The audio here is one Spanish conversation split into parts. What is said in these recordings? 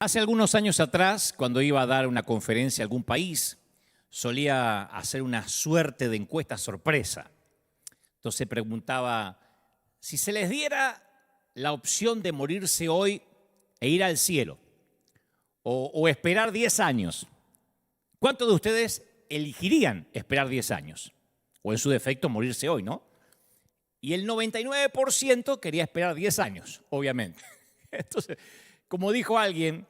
Hace algunos años atrás, cuando iba a dar una conferencia a algún país, solía hacer una suerte de encuesta sorpresa. Entonces preguntaba, si se les diera la opción de morirse hoy e ir al cielo, o esperar 10 años, ¿cuántos de ustedes elegirían esperar 10 años? O en su defecto, morirse hoy, ¿no? Y el 99% quería esperar 10 años, obviamente. Entonces, como dijo alguien,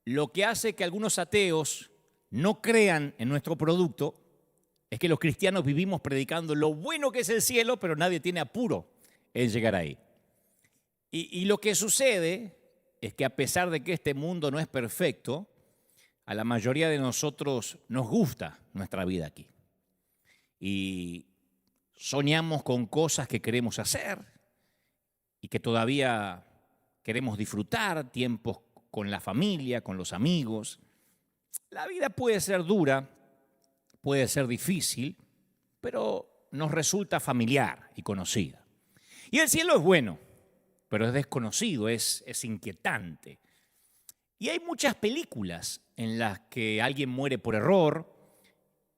lo que hace que algunos ateos no crean en nuestro producto es que los cristianos vivimos predicando lo bueno que es el cielo, pero nadie tiene apuro en llegar ahí. Y lo que sucede es que a pesar de que este mundo no es perfecto, a la mayoría de nosotros nos gusta nuestra vida aquí. Y soñamos con cosas que queremos hacer y que todavía queremos disfrutar, tiempos con la familia, con los amigos. La vida puede ser dura, puede ser difícil, pero nos resulta familiar y conocida. Y el cielo es bueno, pero es desconocido, es inquietante. Y hay muchas películas en las que alguien muere por error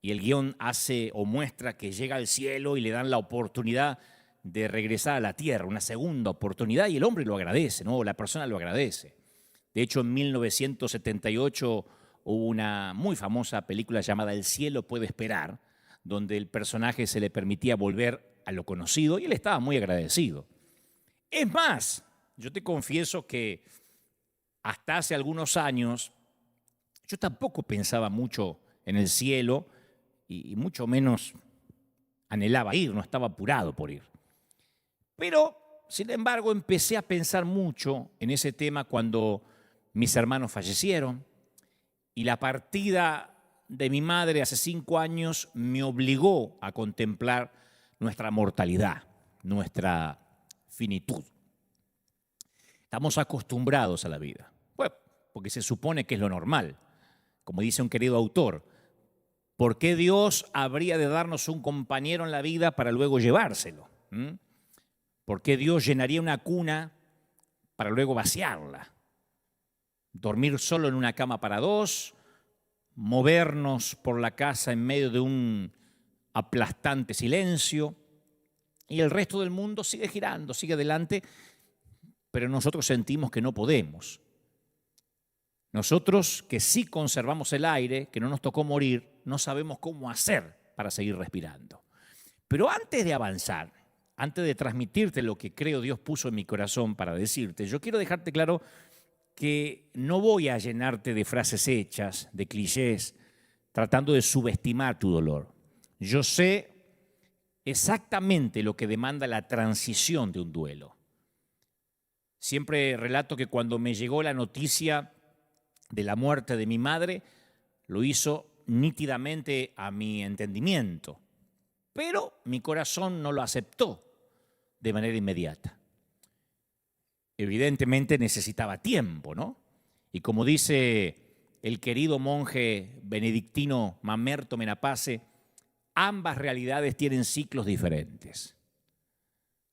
y el guión hace o muestra que llega al cielo y le dan la oportunidad de regresar a la tierra, una segunda oportunidad, y el hombre lo agradece, ¿no? La persona lo agradece. De hecho, en 1978 hubo una muy famosa película llamada El cielo puede esperar, donde el personaje se le permitía volver a lo conocido y él estaba muy agradecido. Es más, yo te confieso que hasta hace algunos años yo tampoco pensaba mucho en el cielo y mucho menos anhelaba ir, no estaba apurado por ir. Pero, sin embargo, empecé a pensar mucho en ese tema cuando mis hermanos fallecieron y la partida de mi madre hace 5 años me obligó a contemplar nuestra mortalidad, nuestra finitud. Estamos acostumbrados a la vida, bueno, porque se supone que es lo normal. Como dice un querido autor, ¿por qué Dios habría de darnos un compañero en la vida para luego llevárselo? ¿Por qué Dios llenaría una cuna para luego vaciarla? Dormir solo en una cama para dos, movernos por la casa en medio de un aplastante silencio y el resto del mundo sigue girando, sigue adelante, pero nosotros sentimos que no podemos. Nosotros que sí conservamos el aire, que no nos tocó morir, no sabemos cómo hacer para seguir respirando. Pero antes de avanzar, antes de transmitirte lo que creo Dios puso en mi corazón para decirte, yo quiero dejarte claro que no voy a llenarte de frases hechas, de clichés, tratando de subestimar tu dolor. Yo sé exactamente lo que demanda la transición de un duelo. Siempre relato que cuando me llegó la noticia de la muerte de mi madre, lo hizo nítidamente a mi entendimiento, pero mi corazón no lo aceptó de manera inmediata. Evidentemente necesitaba tiempo, ¿no? Y como dice el querido monje benedictino Mamerto Menapace, ambas realidades tienen ciclos diferentes.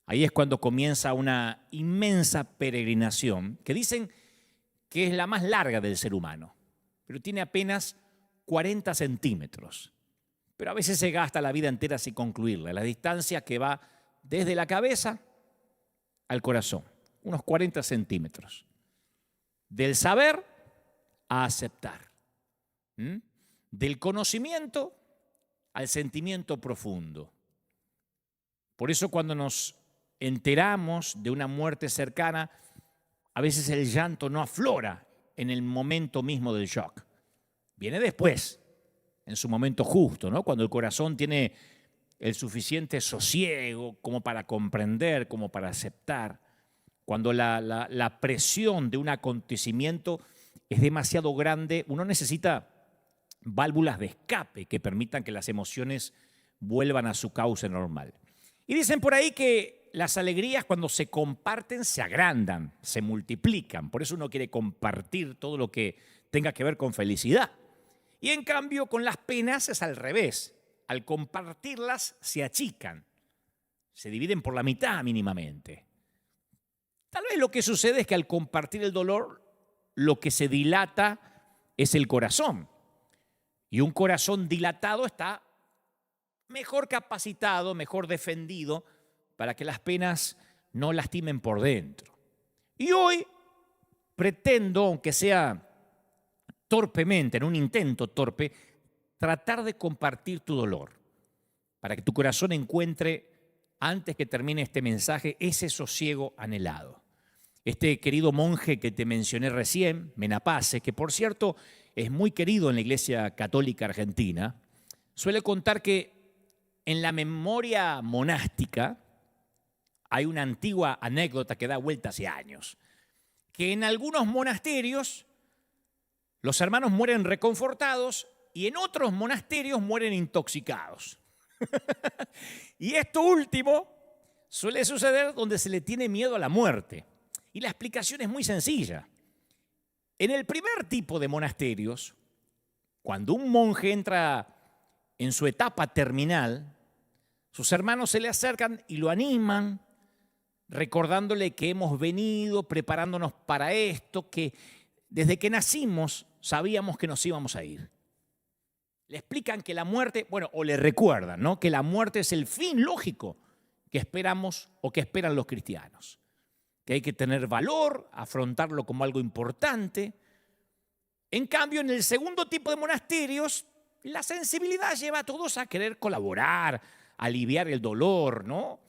Ahí es cuando comienza una inmensa peregrinación que dicen que es la más larga del ser humano, pero tiene apenas 40 centímetros. Pero a veces se gasta la vida entera sin concluirla, la distancia que va desde la cabeza al corazón, unos 40 centímetros. Del saber a aceptar. Del conocimiento al sentimiento profundo. Por eso cuando nos enteramos de una muerte cercana, a veces el llanto no aflora en el momento mismo del shock. Viene después, en su momento justo, ¿no? Cuando el corazón tiene el suficiente sosiego como para comprender, como para aceptar. Cuando la presión de un acontecimiento es demasiado grande, uno necesita válvulas de escape que permitan que las emociones vuelvan a su cauce normal. Y dicen por ahí que las alegrías cuando se comparten se agrandan, se multiplican. Por eso uno quiere compartir todo lo que tenga que ver con felicidad. Y en cambio con las penas es al revés. Al compartirlas se achican, se dividen por la mitad mínimamente. Tal vez lo que sucede es que al compartir el dolor lo que se dilata es el corazón. Y un corazón dilatado está mejor capacitado, mejor defendido para que las penas no lastimen por dentro. Y hoy pretendo, aunque sea torpemente, en un intento torpe, tratar de compartir tu dolor para que tu corazón encuentre, antes que termine este mensaje, ese sosiego anhelado. Este querido monje que te mencioné recién, Menapace, que por cierto es muy querido en la Iglesia Católica Argentina, suele contar que en la memoria monástica hay una antigua anécdota que da vuelta hace años, que en algunos monasterios los hermanos mueren reconfortados y en otros monasterios mueren intoxicados. Y esto último suele suceder donde se le tiene miedo a la muerte. Y la explicación es muy sencilla. En el primer tipo de monasterios, cuando un monje entra en su etapa terminal, sus hermanos se le acercan y lo animan, recordándole que hemos venido preparándonos para esto, que desde que nacimos sabíamos que nos íbamos a ir. Le explican que la muerte, bueno, o le recuerdan, ¿no?, que la muerte es el fin lógico que esperamos o que esperan los cristianos. Que hay que tener valor, afrontarlo como algo importante. En cambio, en el segundo tipo de monasterios, la sensibilidad lleva a todos a querer colaborar, aliviar el dolor, ¿no?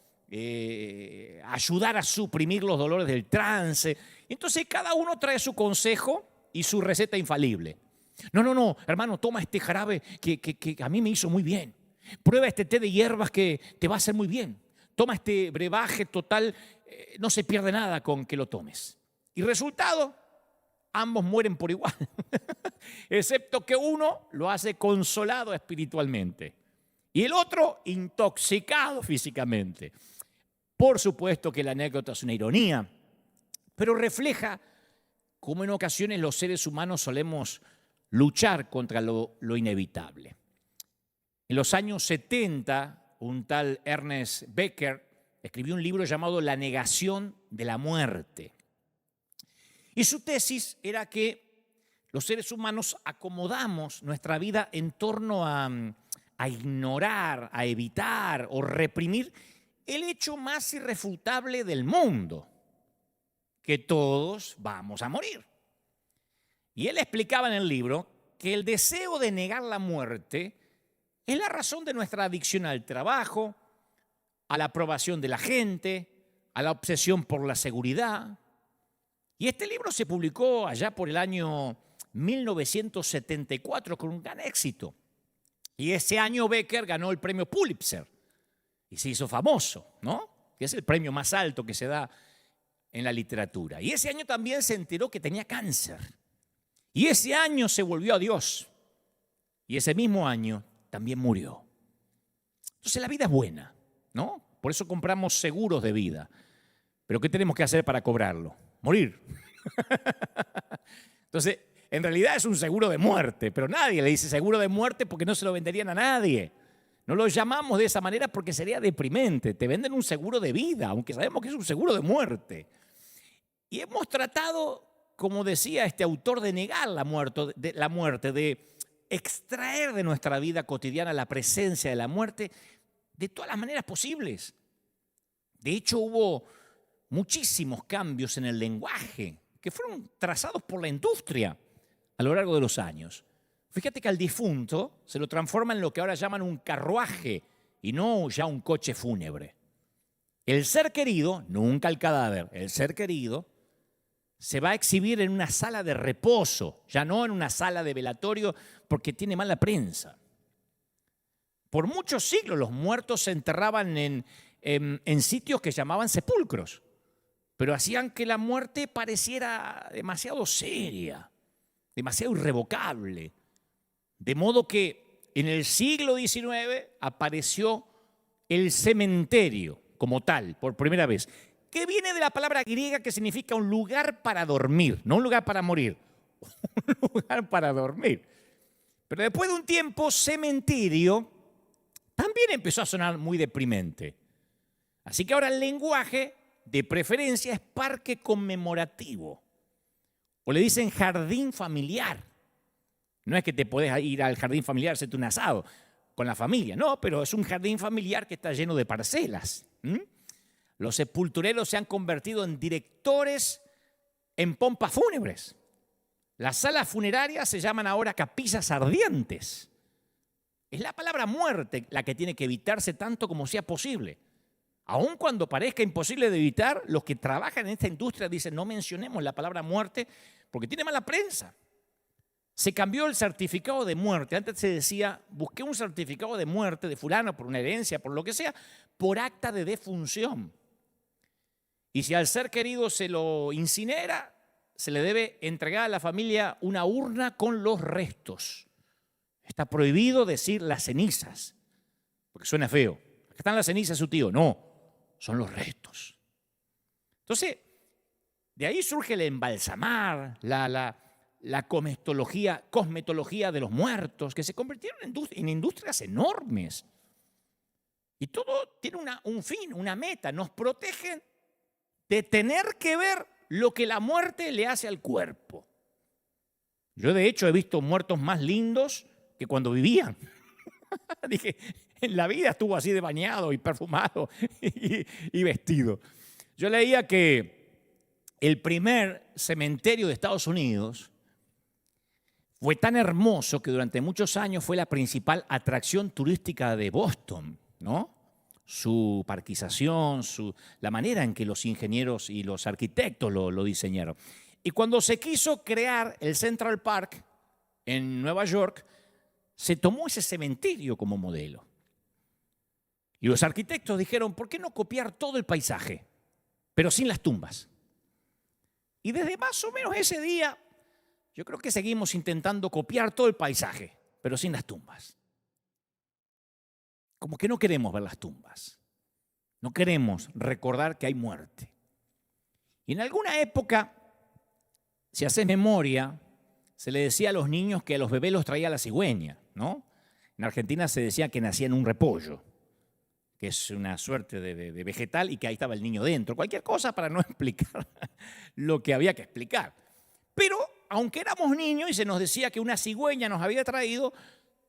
Ayudar a suprimir los dolores del trance. Entonces cada uno trae su consejo y su receta infalible. No, hermano, toma este jarabe que a mí me hizo muy bien. Prueba este té de hierbas que te va a hacer muy bien. Toma este brebaje total, no se pierde nada con que lo tomes. Y resultado, ambos mueren por igual, excepto que uno lo hace consolado espiritualmente y el otro intoxicado físicamente. Por supuesto que la anécdota es una ironía, pero refleja cómo en ocasiones los seres humanos solemos luchar contra lo inevitable. En los años 70, un tal Ernest Becker escribió un libro llamado La negación de la muerte. Y su tesis era que los seres humanos acomodamos nuestra vida en torno a ignorar, a evitar o reprimir el hecho más irrefutable del mundo, que todos vamos a morir. Y él explicaba en el libro que el deseo de negar la muerte es la razón de nuestra adicción al trabajo, a la aprobación de la gente, a la obsesión por la seguridad. Y este libro se publicó allá por el año 1974 con un gran éxito. Y ese año Becker ganó el premio Pulitzer y se hizo famoso, ¿no? Que es el premio más alto que se da en la literatura. Y ese año también se enteró que tenía cáncer. Y ese año se volvió a Dios. Y ese mismo año también murió. Entonces la vida es buena, ¿no? Por eso compramos seguros de vida. Pero ¿qué tenemos que hacer para cobrarlo? Morir. Entonces, en realidad es un seguro de muerte, pero nadie le dice seguro de muerte porque no se lo venderían a nadie. No lo llamamos de esa manera porque sería deprimente. Te venden un seguro de vida, aunque sabemos que es un seguro de muerte. Y hemos tratado, como decía este autor, de negar la muerte, de extraer de nuestra vida cotidiana la presencia de la muerte de todas las maneras posibles. De hecho, hubo muchísimos cambios en el lenguaje que fueron trazados por la industria a lo largo de los años. Fíjate que al difunto se lo transforma en lo que ahora llaman un carruaje y no ya un coche fúnebre. El ser querido, nunca el cadáver, el ser querido, se va a exhibir en una sala de reposo, ya no en una sala de velatorio porque tiene mala prensa. Por muchos siglos los muertos se enterraban en sitios que llamaban sepulcros, pero hacían que la muerte pareciera demasiado seria, demasiado irrevocable. De modo que en el siglo XIX apareció el cementerio como tal, por primera vez, que viene de la palabra griega que significa un lugar para dormir, no un lugar para morir, un lugar para dormir. Pero después de un tiempo, cementerio también empezó a sonar muy deprimente. Así que ahora el lenguaje de preferencia es parque conmemorativo O le dicen jardín familiar. No es que te podés ir al jardín familiar, hacerte un asado con la familia. No, pero es un jardín familiar que está lleno de parcelas. Los sepultureros se han convertido en directores en pompas fúnebres. Las salas funerarias se llaman ahora capillas ardientes. Es la palabra muerte la que tiene que evitarse tanto como sea posible. Aun cuando parezca imposible de evitar, los que trabajan en esta industria dicen no mencionemos la palabra muerte porque tiene mala prensa. Se cambió el certificado de muerte. Antes se decía, busqué un certificado de muerte de fulano por una herencia, por lo que sea, por acta de defunción. Y si al ser querido se lo incinera, se le debe entregar a la familia una urna con los restos. Está prohibido decir las cenizas, porque suena feo. Acá están las cenizas de su tío. No, son los restos. Entonces, de ahí surge el embalsamar, la cosmetología de los muertos, que se convirtieron en industrias enormes. Y todo tiene un fin, una meta. Nos protegen de tener que ver lo que la muerte le hace al cuerpo. Yo, de hecho, he visto muertos más lindos que cuando vivían. Dije, en la vida estuvo así de bañado y perfumado y vestido. Yo leía que el primer cementerio de Estados Unidos fue tan hermoso que durante muchos años fue la principal atracción turística de Boston, ¿no? Su parquización, la manera en que los ingenieros y los arquitectos lo diseñaron. Y cuando se quiso crear el Central Park en Nueva York, se tomó ese cementerio como modelo. Y los arquitectos dijeron, ¿por qué no copiar todo el paisaje, pero sin las tumbas? Y desde más o menos ese día, yo creo que seguimos intentando copiar todo el paisaje, pero sin las tumbas. Como que no queremos ver las tumbas. No queremos recordar que hay muerte. Y en alguna época, si haces memoria, se le decía a los niños que a los bebés los traía la cigüeña, ¿no? En Argentina se decía que nacía en un repollo, que es una suerte de vegetal y que ahí estaba el niño dentro. Cualquier cosa para no explicar lo que había que explicar. Pero aunque éramos niños y se nos decía que una cigüeña nos había traído,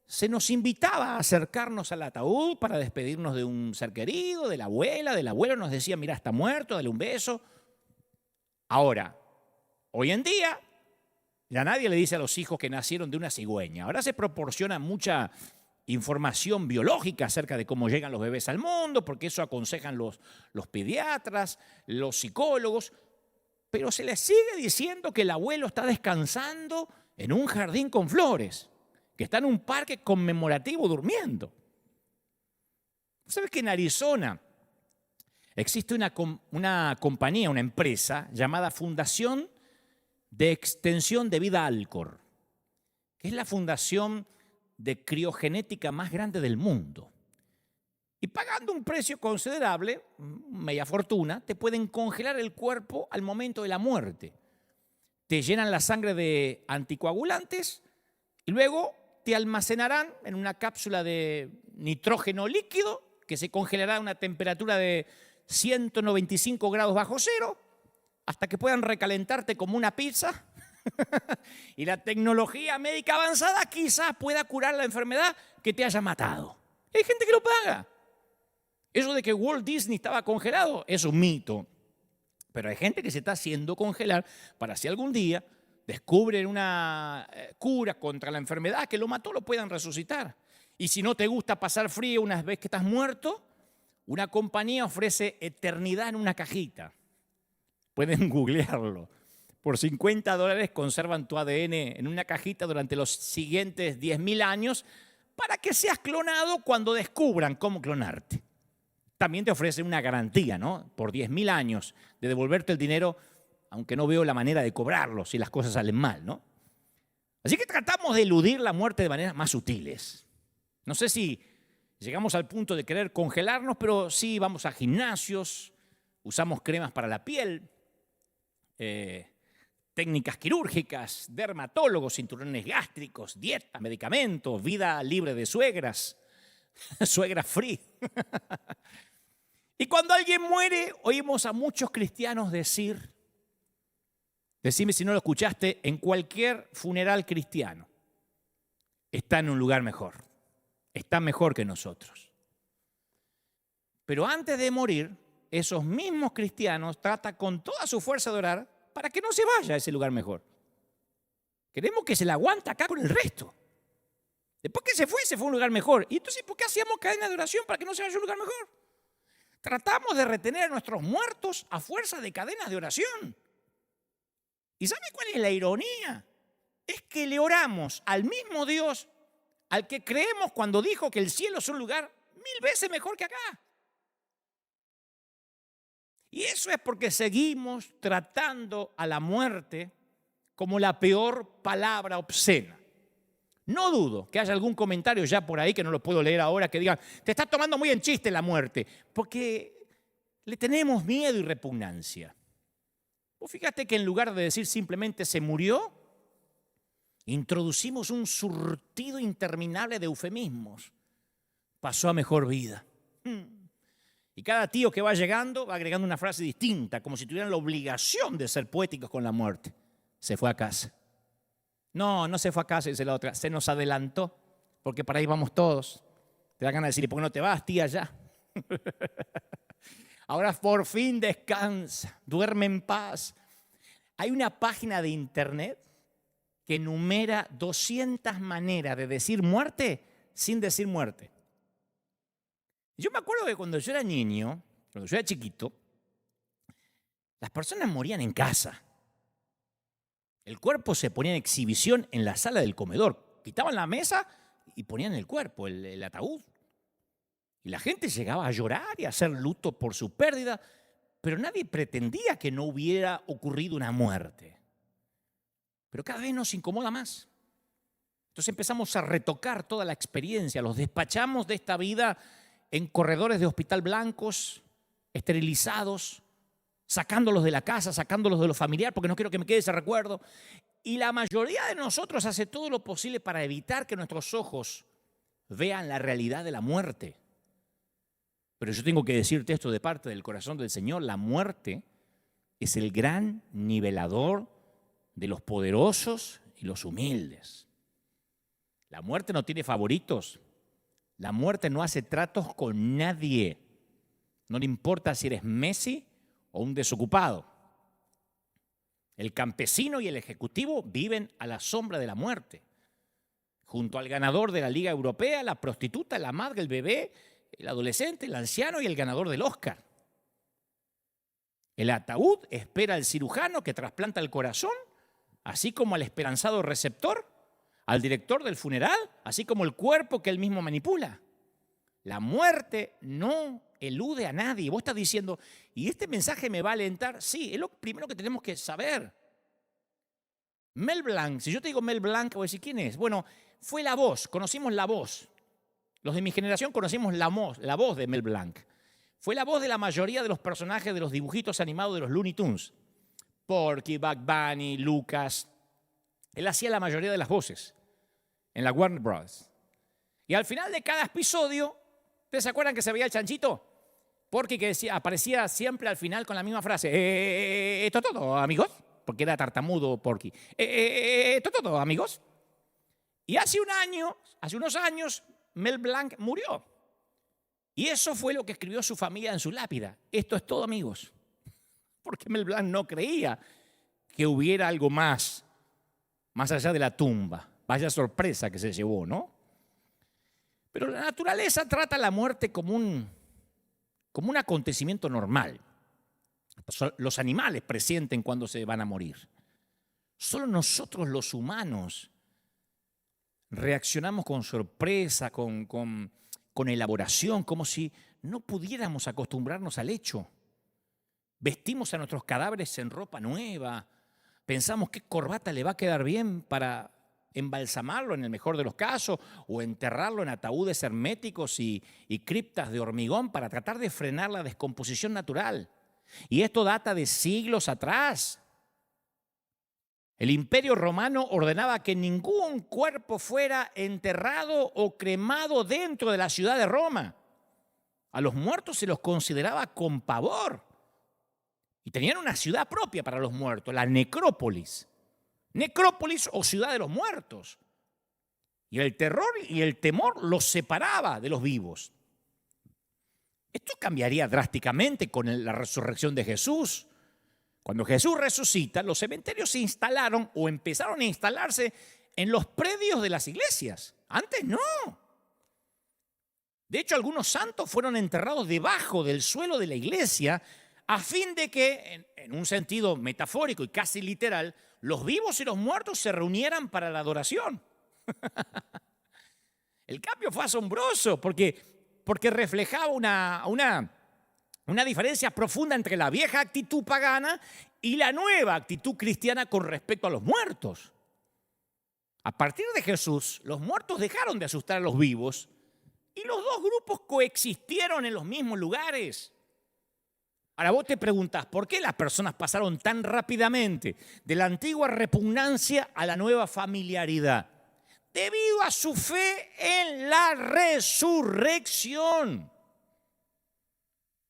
se nos invitaba a acercarnos al ataúd para despedirnos de un ser querido, de la abuela, del abuelo. Nos decía, mira, está muerto, dale un beso. Ahora, hoy en día, ya nadie le dice a los hijos que nacieron de una cigüeña. Ahora se proporciona mucha información biológica acerca de cómo llegan los bebés al mundo, porque eso aconsejan los pediatras, los psicólogos. Pero se les sigue diciendo que el abuelo está descansando en un jardín con flores, que está en un parque conmemorativo durmiendo. ¿Sabes que en Arizona existe una compañía, una empresa llamada Fundación de Extensión de Vida Alcor, que es la fundación de criogenética más grande del mundo? Y pagando un precio considerable, media fortuna, te pueden congelar el cuerpo al momento de la muerte. Te llenan la sangre de anticoagulantes y luego te almacenarán en una cápsula de nitrógeno líquido que se congelará a una temperatura de 195 grados bajo cero hasta que puedan recalentarte como una pizza. Y la tecnología médica avanzada quizás pueda curar la enfermedad que te haya matado. Hay gente que lo paga. Eso de que Walt Disney estaba congelado es un mito. Pero hay gente que se está haciendo congelar para si algún día descubren una cura contra la enfermedad que lo mató, lo puedan resucitar. Y si no te gusta pasar frío una vez que estás muerto, una compañía ofrece eternidad en una cajita. Pueden googlearlo. Por $50 conservan tu ADN en una cajita durante los siguientes 10.000 años para que seas clonado cuando descubran cómo clonarte. También te ofrecen una garantía, ¿no? Por 10.000 años de devolverte el dinero, aunque no veo la manera de cobrarlo si las cosas salen mal, ¿no? Así que tratamos de eludir la muerte de maneras más sutiles. No sé si llegamos al punto de querer congelarnos, pero sí vamos a gimnasios, usamos cremas para la piel, técnicas quirúrgicas, dermatólogos, cinturones gástricos, dietas, medicamentos, vida libre de suegras, suegra free. Y cuando alguien muere, oímos a muchos cristianos decir, Decime si no lo escuchaste en cualquier funeral cristiano. Está en un lugar mejor. Está mejor que nosotros. Pero antes de morir, esos mismos cristianos tratan con toda su fuerza de orar para que no se vaya a ese lugar mejor. Queremos que se la aguante acá con el resto. Después que se fue a un lugar mejor. ¿Y entonces por qué hacíamos cadena de oración para que no se vaya a un lugar mejor? Tratamos de retener a nuestros muertos a fuerza de cadenas de oración. ¿Y sabe cuál es la ironía? Es que le oramos al mismo Dios al que creemos cuando dijo que el cielo es un lugar 1000 veces mejor que acá. Y eso es porque seguimos tratando a la muerte como la peor palabra obscena. No dudo que haya algún comentario ya por ahí, que no lo puedo leer ahora, que digan, te estás tomando muy en chiste la muerte, porque le tenemos miedo y repugnancia. Vos fíjate que en lugar de decir simplemente se murió, introducimos un surtido interminable de eufemismos. Pasó a mejor vida. Y cada tío que va llegando va agregando una frase distinta, como si tuvieran la obligación de ser poéticos con la muerte. Se fue a casa. No se fue a casa, dice la otra. Se nos adelantó, porque para ahí vamos todos. Te da ganas de decir, ¿y por qué no te vas, tía, ya? Ahora por fin descansa, duerme en paz. Hay una página de internet que enumera 200 maneras de decir muerte sin decir muerte. Yo me acuerdo que cuando yo era niño, cuando yo era chiquito, las personas morían en casa. El cuerpo se ponía en exhibición en la sala del comedor. Quitaban la mesa y ponían el cuerpo, el ataúd. Y la gente llegaba a llorar y a hacer luto por su pérdida, pero nadie pretendía que no hubiera ocurrido una muerte. Pero cada vez nos incomoda más. Entonces empezamos a retocar toda la experiencia, los despachamos de esta vida en corredores de hospital blancos, esterilizados, sacándolos de la casa, sacándolos de lo familiar, porque no quiero que me quede ese recuerdo. Y la mayoría de nosotros hace todo lo posible para evitar que nuestros ojos vean la realidad de la muerte. Pero yo tengo que decirte esto de parte del corazón del Señor: la muerte es el gran nivelador de los poderosos y los humildes. La muerte no tiene favoritos. La muerte no hace tratos con nadie. No le importa si eres Messi o un desocupado. El campesino y el ejecutivo viven a la sombra de la muerte. Junto al ganador de la Liga Europea, la prostituta, la madre, el bebé, el adolescente, el anciano y el ganador del Oscar. El ataúd espera al cirujano que trasplanta el corazón, así como al esperanzado receptor, al director del funeral, así como el cuerpo que él mismo manipula. La muerte no elude a nadie. Vos estás diciendo, ¿y este mensaje me va a alentar? Sí, es lo primero que tenemos que saber. Mel Blanc, si yo te digo Mel Blanc, voy a decir, ¿quién es? Bueno, fue la voz, conocimos la voz. Los de mi generación conocimos la voz de Mel Blanc. Fue la voz de la mayoría de los personajes de los dibujitos animados de los Looney Tunes. Porky, Bugs Bunny, Lucas. Él hacía la mayoría de las voces en la Warner Bros. Y al final de cada episodio, ¿ustedes se acuerdan que se veía el chanchito? Porky que aparecía siempre al final con la misma frase. ¿Esto todo, amigos? Porque era tartamudo Porky. ¿Esto todo, amigos? Y hace unos años, Mel Blanc murió. Y eso fue lo que escribió su familia en su lápida. Esto es todo, amigos. Porque Mel Blanc no creía que hubiera algo más allá de la tumba. Vaya sorpresa que se llevó, ¿no? Pero la naturaleza trata la muerte como un acontecimiento normal. Los animales presienten cuando se van a morir. Solo nosotros los humanos reaccionamos con sorpresa, con elaboración, como si no pudiéramos acostumbrarnos al hecho. Vestimos a nuestros cadáveres en ropa nueva, pensamos qué corbata le va a quedar bien para embalsamarlo en el mejor de los casos o enterrarlo en ataúdes herméticos y criptas de hormigón para tratar de frenar la descomposición natural. Y esto data de siglos atrás. El Imperio Romano ordenaba que ningún cuerpo fuera enterrado o cremado dentro de la ciudad de Roma. A los muertos se los consideraba con pavor. Y tenían una ciudad propia para los muertos, la necrópolis. Necrópolis o ciudad de los muertos. Y el terror y el temor los separaba de los vivos. Esto cambiaría drásticamente con la resurrección de Jesús. Cuando Jesús resucita, los cementerios se instalaron o empezaron a instalarse en los predios de las iglesias. Antes no. De hecho, algunos santos fueron enterrados debajo del suelo de la iglesia a fin de que, en un sentido metafórico y casi literal, los vivos y los muertos se reunieran para la adoración. El cambio fue asombroso porque reflejaba una diferencia profunda entre la vieja actitud pagana y la nueva actitud cristiana con respecto a los muertos. A partir de Jesús, los muertos dejaron de asustar a los vivos y los dos grupos coexistieron en los mismos lugares. Ahora vos te preguntás, ¿por qué las personas pasaron tan rápidamente de la antigua repugnancia a la nueva familiaridad? Debido a su fe en la resurrección.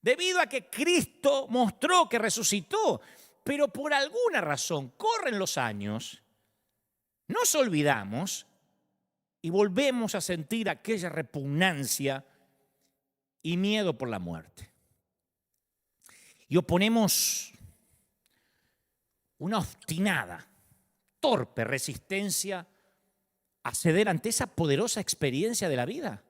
Debido a que Cristo mostró que resucitó, pero por alguna razón corren los años, nos olvidamos y volvemos a sentir aquella repugnancia y miedo por la muerte. Y oponemos una obstinada, torpe resistencia a ceder ante esa poderosa experiencia de la vida.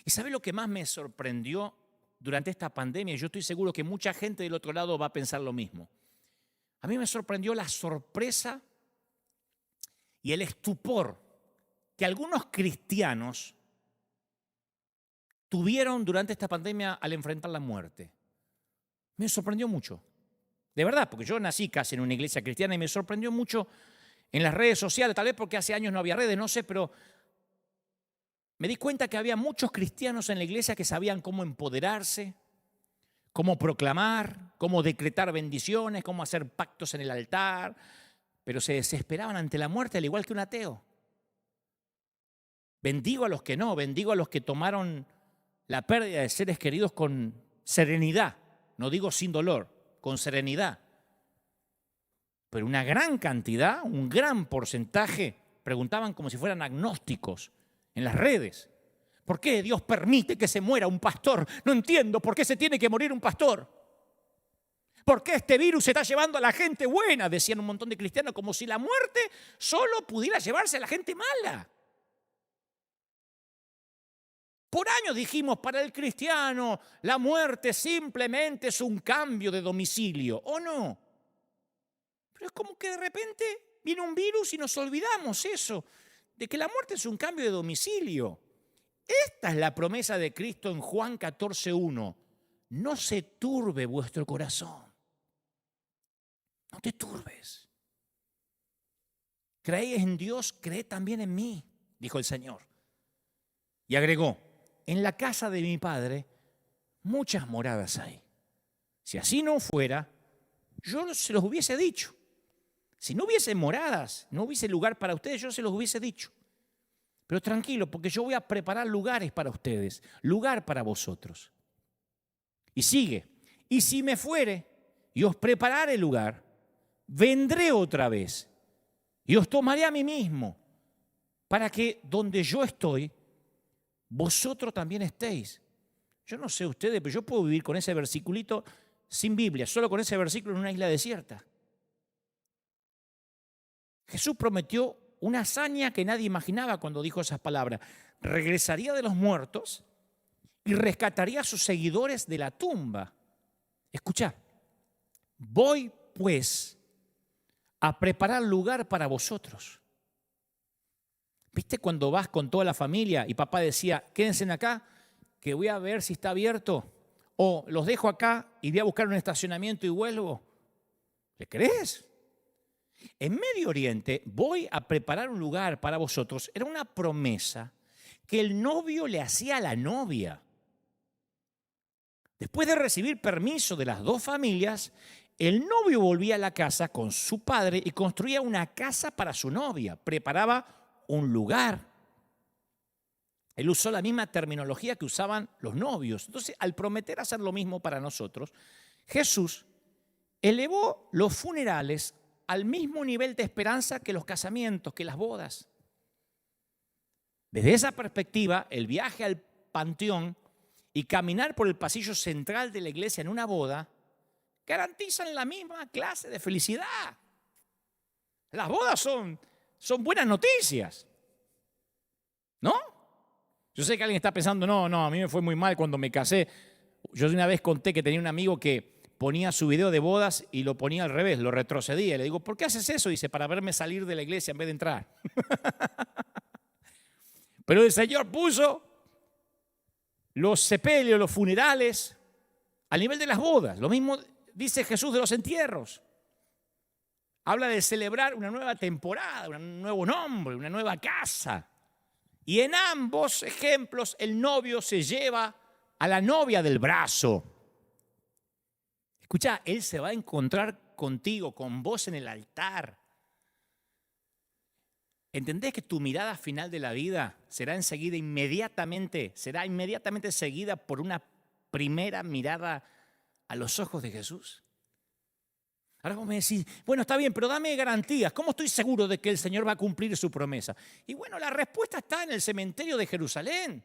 ¿Y sabe lo que más me sorprendió durante esta pandemia? Yo estoy seguro que mucha gente del otro lado va a pensar lo mismo. A mí me sorprendió la sorpresa y el estupor que algunos cristianos tuvieron durante esta pandemia al enfrentar la muerte. Me sorprendió mucho. De verdad, porque yo nací casi en una iglesia cristiana y me sorprendió mucho en las redes sociales, tal vez porque hace años no había redes, no sé, pero me di cuenta que había muchos cristianos en la iglesia que sabían cómo empoderarse, cómo proclamar, cómo decretar bendiciones, cómo hacer pactos en el altar, pero se desesperaban ante la muerte al igual que un ateo. Bendigo a los que no, bendigo a los que tomaron la pérdida de seres queridos con serenidad, no digo sin dolor, con serenidad. Pero una gran cantidad, un gran porcentaje, preguntaban como si fueran agnósticos en las redes. ¿Por qué Dios permite que se muera un pastor? No entiendo por qué se tiene que morir un pastor. ¿Por qué este virus se está llevando a la gente buena? Decían un montón de cristianos, como si la muerte solo pudiera llevarse a la gente mala. Por años dijimos, para el cristiano, la muerte simplemente es un cambio de domicilio, ¿o no? Pero es como que de repente viene un virus y nos olvidamos eso, de que la muerte es un cambio de domicilio. Esta es la promesa de Cristo en Juan 14:1. No se turbe vuestro corazón. No te turbes. Creéis en Dios, creed también en mí, dijo el Señor. Y agregó, en la casa de mi Padre muchas moradas hay. Si así no fuera, yo se los hubiese dicho. Si no hubiese moradas, no hubiese lugar para ustedes, yo se los hubiese dicho. Pero tranquilo, porque yo voy a preparar lugares para ustedes, lugar para vosotros. Y sigue, y si me fuere y os preparare lugar, vendré otra vez y os tomaré a mí mismo, para que donde yo estoy, vosotros también estéis. Yo no sé ustedes, pero yo puedo vivir con ese versiculito sin Biblia, solo con ese versículo en una isla desierta. Jesús prometió una hazaña que nadie imaginaba cuando dijo esas palabras. Regresaría de los muertos y rescataría a sus seguidores de la tumba. Escuchá, voy pues a preparar lugar para vosotros. ¿Viste cuando vas con toda la familia y papá decía, quédense acá, que voy a ver si está abierto? O los dejo acá y voy a buscar un estacionamiento y vuelvo. ¿Le crees? En Medio Oriente, voy a preparar un lugar para vosotros. Era una promesa que el novio le hacía a la novia. Después de recibir permiso de las dos familias, el novio volvía a la casa con su padre y construía una casa para su novia. Preparaba un lugar. Él usó la misma terminología que usaban los novios. Entonces, al prometer hacer lo mismo para nosotros, Jesús elevó los funerales al mismo nivel de esperanza que los casamientos, que las bodas. Desde esa perspectiva, el viaje al panteón y caminar por el pasillo central de la iglesia en una boda garantizan la misma clase de felicidad. Las bodas son buenas noticias, ¿no? Yo sé que alguien está pensando, no, a mí me fue muy mal cuando me casé. Yo una vez conté que tenía un amigo que ponía su video de bodas y lo ponía al revés, lo retrocedía. Le digo, ¿por qué haces eso? Dice, para verme salir de la iglesia en vez de entrar. Pero el Señor puso los sepelios, los funerales, al nivel de las bodas. Lo mismo dice Jesús de los entierros. Habla de celebrar una nueva temporada, un nuevo nombre, una nueva casa. Y en ambos ejemplos el novio se lleva a la novia del brazo. Escucha, Él se va a encontrar contigo, con vos en el altar. ¿Entendés que tu mirada final de la vida será inmediatamente seguida por una primera mirada a los ojos de Jesús? Ahora vos me decís, bueno, está bien, pero dame garantías. ¿Cómo estoy seguro de que el Señor va a cumplir su promesa? Y bueno, la respuesta está en el cementerio de Jerusalén.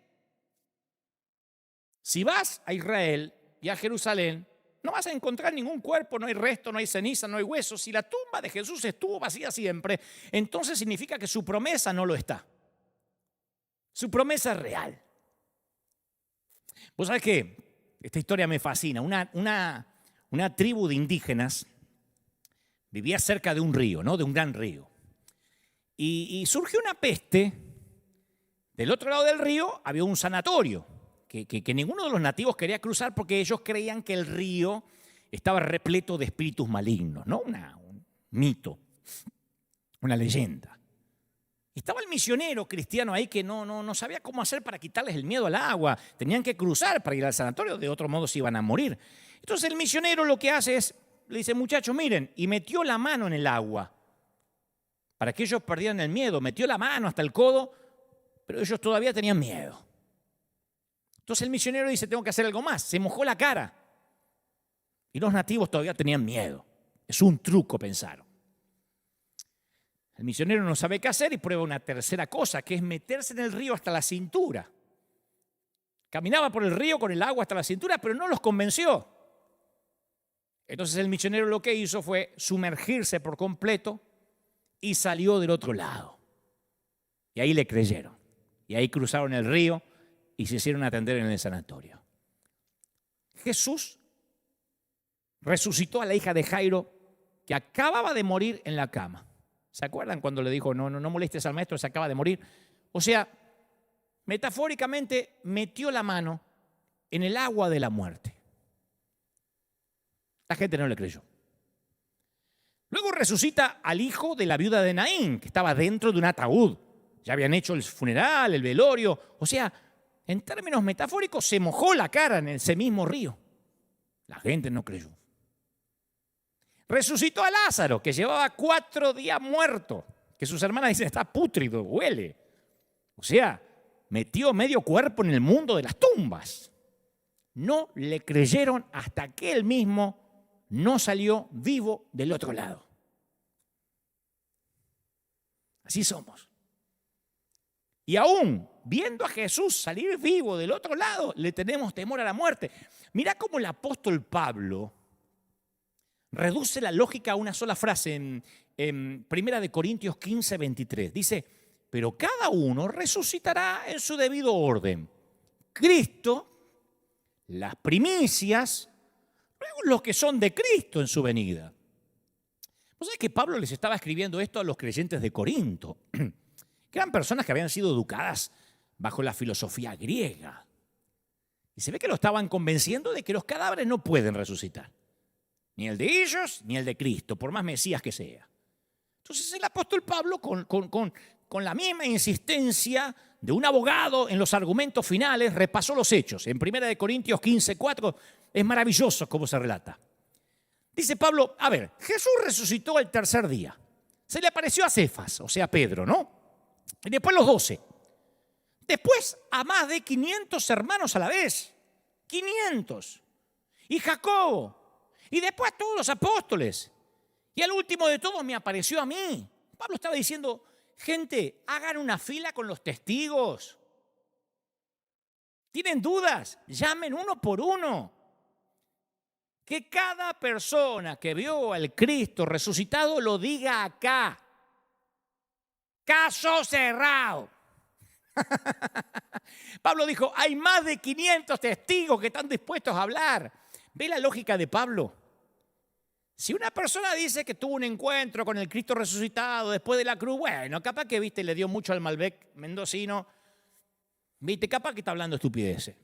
Si vas a Israel y a Jerusalén, no vas a encontrar ningún cuerpo, no hay resto, no hay ceniza, no hay huesos. Si la tumba de Jesús estuvo vacía siempre, entonces significa que su promesa no lo está. Su promesa es real. Vos sabés que esta historia me fascina. Una tribu de indígenas vivía cerca de un río, ¿no? De un gran río. Y surgió una peste. Del otro lado del río había un sanatorio que ninguno de los nativos quería cruzar porque ellos creían que el río estaba repleto de espíritus malignos, ¿no? Un mito, una leyenda. Estaba el misionero cristiano ahí que no sabía cómo hacer para quitarles el miedo al agua. Tenían que cruzar para ir al sanatorio, de otro modo se iban a morir. Entonces el misionero lo que hace es, le dice, muchachos, miren, y metió la mano en el agua para que ellos perdieran el miedo. Metió la mano hasta el codo, pero ellos todavía tenían miedo. Entonces el misionero dice, tengo que hacer algo más. Se mojó la cara. Y los nativos todavía tenían miedo. Es un truco, pensaron. El misionero no sabe qué hacer y prueba una tercera cosa, que es meterse en el río hasta la cintura. Caminaba por el río con el agua hasta la cintura, pero no los convenció. Entonces el misionero lo que hizo fue sumergirse por completo y salió del otro lado. Y ahí le creyeron. Y ahí cruzaron el río y se hicieron atender en el sanatorio. Jesús resucitó a la hija de Jairo que acababa de morir en la cama. ¿Se acuerdan cuando le dijo, no molestes al maestro, se acaba de morir? O sea, metafóricamente metió la mano en el agua de la muerte. La gente no le creyó. Luego resucita al hijo de la viuda de Naín, que estaba dentro de un ataúd. Ya habían hecho el funeral, el velorio. O sea, en términos metafóricos, se mojó la cara en ese mismo río. La gente no creyó. Resucitó a Lázaro, que llevaba 4 días muerto, que sus hermanas dicen, está pútrido, huele. O sea, metió medio cuerpo en el mundo de las tumbas. No le creyeron hasta que él mismo no salió vivo del otro lado. Así somos. Y aún viendo a Jesús salir vivo del otro lado, le tenemos temor a la muerte. Mirá cómo el apóstol Pablo reduce la lógica a una sola frase en 1 Corintios 15, 23. Dice, pero cada uno resucitará en su debido orden. Cristo, las primicias, luego los que son de Cristo en su venida. ¿Vos sabés que Pablo les estaba escribiendo esto a los creyentes de Corinto? Que eran personas que habían sido educadas bajo la filosofía griega. Y se ve que lo estaban convenciendo de que los cadáveres no pueden resucitar. Ni el de ellos, ni el de Cristo, por más Mesías que sea. Entonces el apóstol Pablo, con la misma insistencia de un abogado en los argumentos finales, repasó los hechos. En 1 Corintios 15, 4, es maravilloso cómo se relata. Dice Pablo, a ver, Jesús resucitó el tercer día. Se le apareció a Cefas, o sea, Pedro, ¿no? Y después los 12. Después a más de 500 hermanos a la vez. 500. Y Jacobo. Y después a todos los apóstoles. Y al último de todos me apareció a mí. Pablo estaba diciendo, gente, hagan una fila con los testigos. ¿Tienen dudas? Llamen uno por uno. Que cada persona que vio al Cristo resucitado lo diga acá. Caso cerrado. Pablo dijo, hay más de 500 testigos que están dispuestos a hablar. ¿Ve la lógica de Pablo? Si una persona dice que tuvo un encuentro con el Cristo resucitado después de la cruz, bueno, capaz que, viste, le dio mucho al Malbec mendocino, viste, capaz que está hablando estupideces.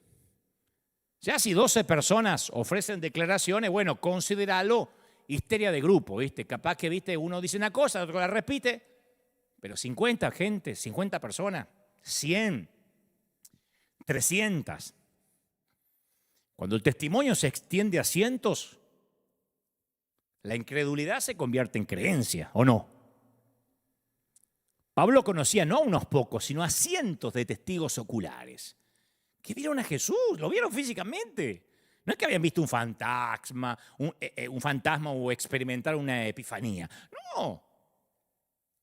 Ya si 12 personas ofrecen declaraciones, bueno, considéralo histeria de grupo, viste, capaz que, viste, uno dice una cosa, otro la repite, pero 50 gente, 50 personas, 100, 300. Cuando el testimonio se extiende a cientos, la incredulidad se convierte en creencia, ¿o no? Pablo conocía no a unos pocos, sino a cientos de testigos oculares que vieron a Jesús, lo vieron físicamente. No es que habían visto un fantasma o experimentaron una epifanía. No.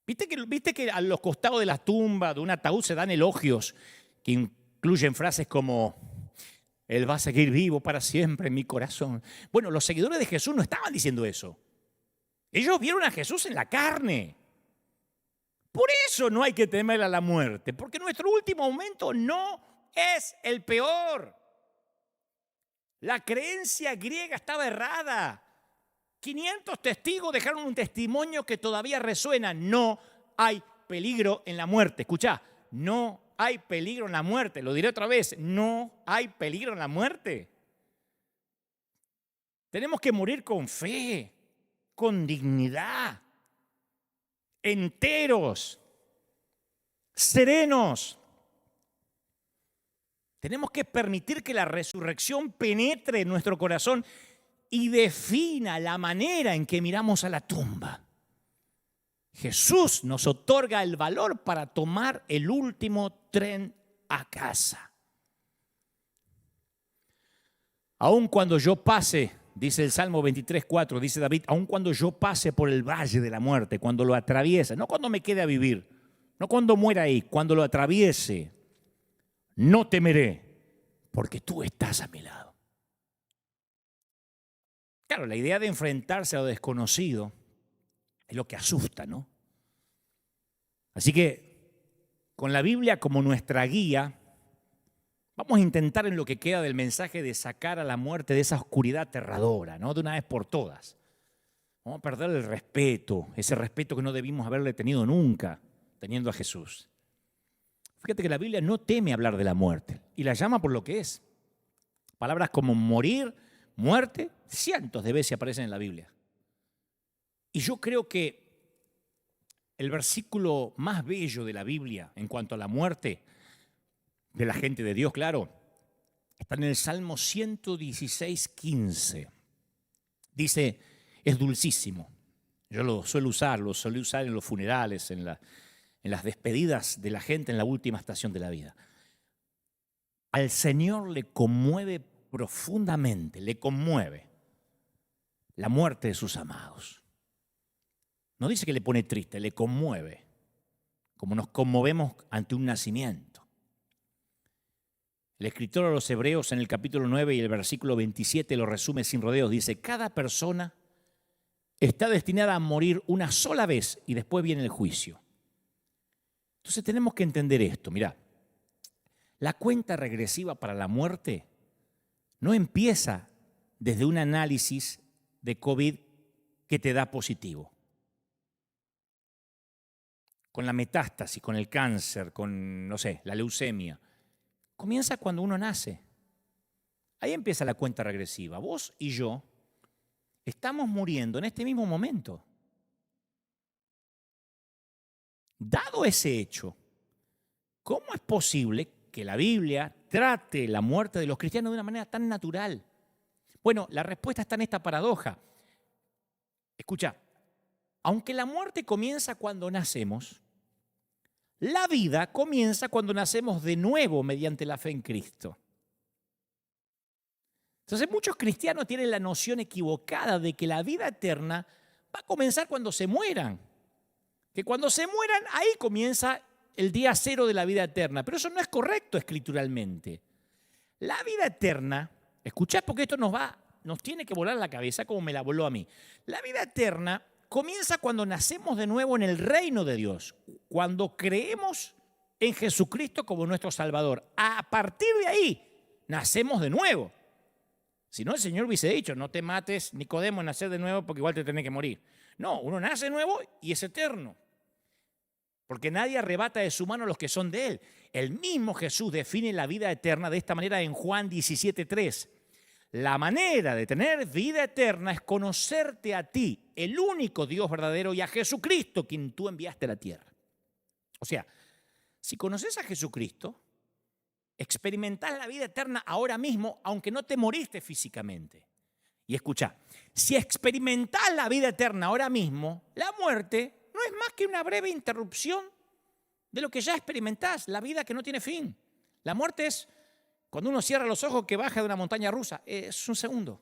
¿Viste que a los costados de la tumba, de un ataúd, se dan elogios que incluyen frases como, Él va a seguir vivo para siempre en mi corazón? Bueno, los seguidores de Jesús no estaban diciendo eso. Ellos vieron a Jesús en la carne. Por eso no hay que temer a la muerte, porque nuestro último momento no es el peor. La creencia griega estaba errada. 500 testigos dejaron un testimonio que todavía resuena. No hay peligro en la muerte. Escuchá, no hay peligro en la muerte. Lo diré otra vez, no hay peligro en la muerte. Tenemos que morir con fe, con dignidad, enteros, serenos. Tenemos que permitir que la resurrección penetre en nuestro corazón y defina la manera en que miramos a la tumba. Jesús nos otorga el valor para tomar el último tren a casa. Aun cuando yo pase, dice el Salmo 23:4, dice David, aun cuando yo pase por el valle de la muerte, cuando lo atraviese, no cuando me quede a vivir, no cuando muera ahí, cuando lo atraviese, no temeré, porque tú estás a mi lado. Claro, la idea de enfrentarse a lo desconocido es lo que asusta, ¿no? Así que, con la Biblia como nuestra guía, vamos a intentar en lo que queda del mensaje de sacar a la muerte de esa oscuridad aterradora, ¿no? De una vez por todas. Vamos a perder el respeto, ese respeto que no debimos haberle tenido nunca, teniendo a Jesús. Fíjate que la Biblia no teme hablar de la muerte y la llama por lo que es. Palabras como morir, muerte, cientos de veces aparecen en la Biblia. Y yo creo que el versículo más bello de la Biblia en cuanto a la muerte de la gente de Dios, claro, está en el Salmo 116:15. Dice, es dulcísimo. Yo lo solía usar en los funerales, en las despedidas de la gente en la última estación de la vida. Al Señor le conmueve profundamente, le conmueve la muerte de sus amados. No dice que le pone triste, le conmueve, como nos conmovemos ante un nacimiento. El escritor a los Hebreos en el capítulo 9 y el versículo 27 lo resume sin rodeos. Dice, cada persona está destinada a morir una sola vez y después viene el juicio. Entonces tenemos que entender esto. Mirá, la cuenta regresiva para la muerte no empieza desde un análisis de COVID que te da positivo. Con la metástasis, con el cáncer, con, no sé, la leucemia. Comienza cuando uno nace. Ahí empieza la cuenta regresiva. Vos y yo estamos muriendo en este mismo momento. Dado ese hecho, ¿cómo es posible que la Biblia trate la muerte de los cristianos de una manera tan natural? Bueno, la respuesta está en esta paradoja. Escucha, aunque la muerte comienza cuando nacemos, la vida comienza cuando nacemos de nuevo mediante la fe en Cristo. Entonces muchos cristianos tienen la noción equivocada de que la vida eterna va a comenzar cuando se mueran. Que cuando se mueran, ahí comienza el día cero de la vida eterna. Pero eso no es correcto escrituralmente. La vida eterna, escuchad porque esto nos tiene que volar la cabeza como me la voló a mí. La vida eterna comienza cuando nacemos de nuevo en el reino de Dios, cuando creemos en Jesucristo como nuestro Salvador. A partir de ahí, nacemos de nuevo. Si no, el Señor hubiese dicho, no te mates, Nicodemo, nacer de nuevo porque igual te tenés que morir. No, uno nace de nuevo y es eterno. Porque nadie arrebata de su mano a los que son de Él. El mismo Jesús define la vida eterna de esta manera en Juan 17:3. La manera de tener vida eterna es conocerte a ti, el único Dios verdadero, y a Jesucristo, quien tú enviaste a la tierra. O sea, si conoces a Jesucristo, experimentás la vida eterna ahora mismo, aunque no te moriste físicamente. Y escucha, si experimentás la vida eterna ahora mismo, la muerte no es más que una breve interrupción de lo que ya experimentás, la vida que no tiene fin. La muerte es cuando uno cierra los ojos que baja de una montaña rusa. Es un segundo.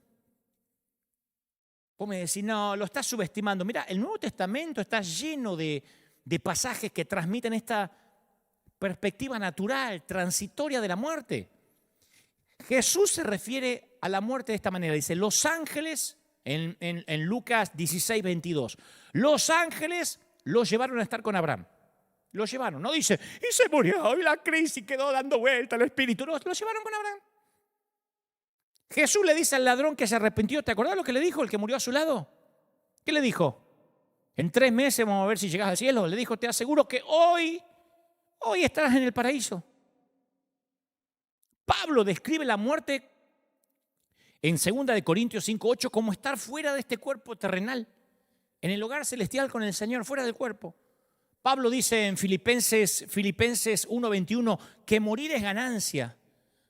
Vos me decís, no, lo estás subestimando. Mira, el Nuevo Testamento está lleno de pasajes que transmiten esta perspectiva natural, transitoria de la muerte. Jesús se refiere a la muerte de esta manera. Dice, los ángeles, en Lucas 16:22, los ángeles los llevaron a estar con Abraham. Lo llevaron, no dice, y se murió, y la crisis quedó dando vuelta al espíritu. No, lo llevaron con Abraham. Jesús le dice al ladrón que se arrepintió. ¿Te acordás lo que le dijo el que murió a su lado? ¿Qué le dijo? En 3 meses vamos a ver si llegas al cielo. Le dijo, te aseguro que hoy estarás en el paraíso. Pablo describe la muerte en 2 Corintios 5:8 como estar fuera de este cuerpo terrenal, en el hogar celestial con el Señor, fuera del cuerpo. Pablo dice en Filipenses 1:21 que morir es ganancia,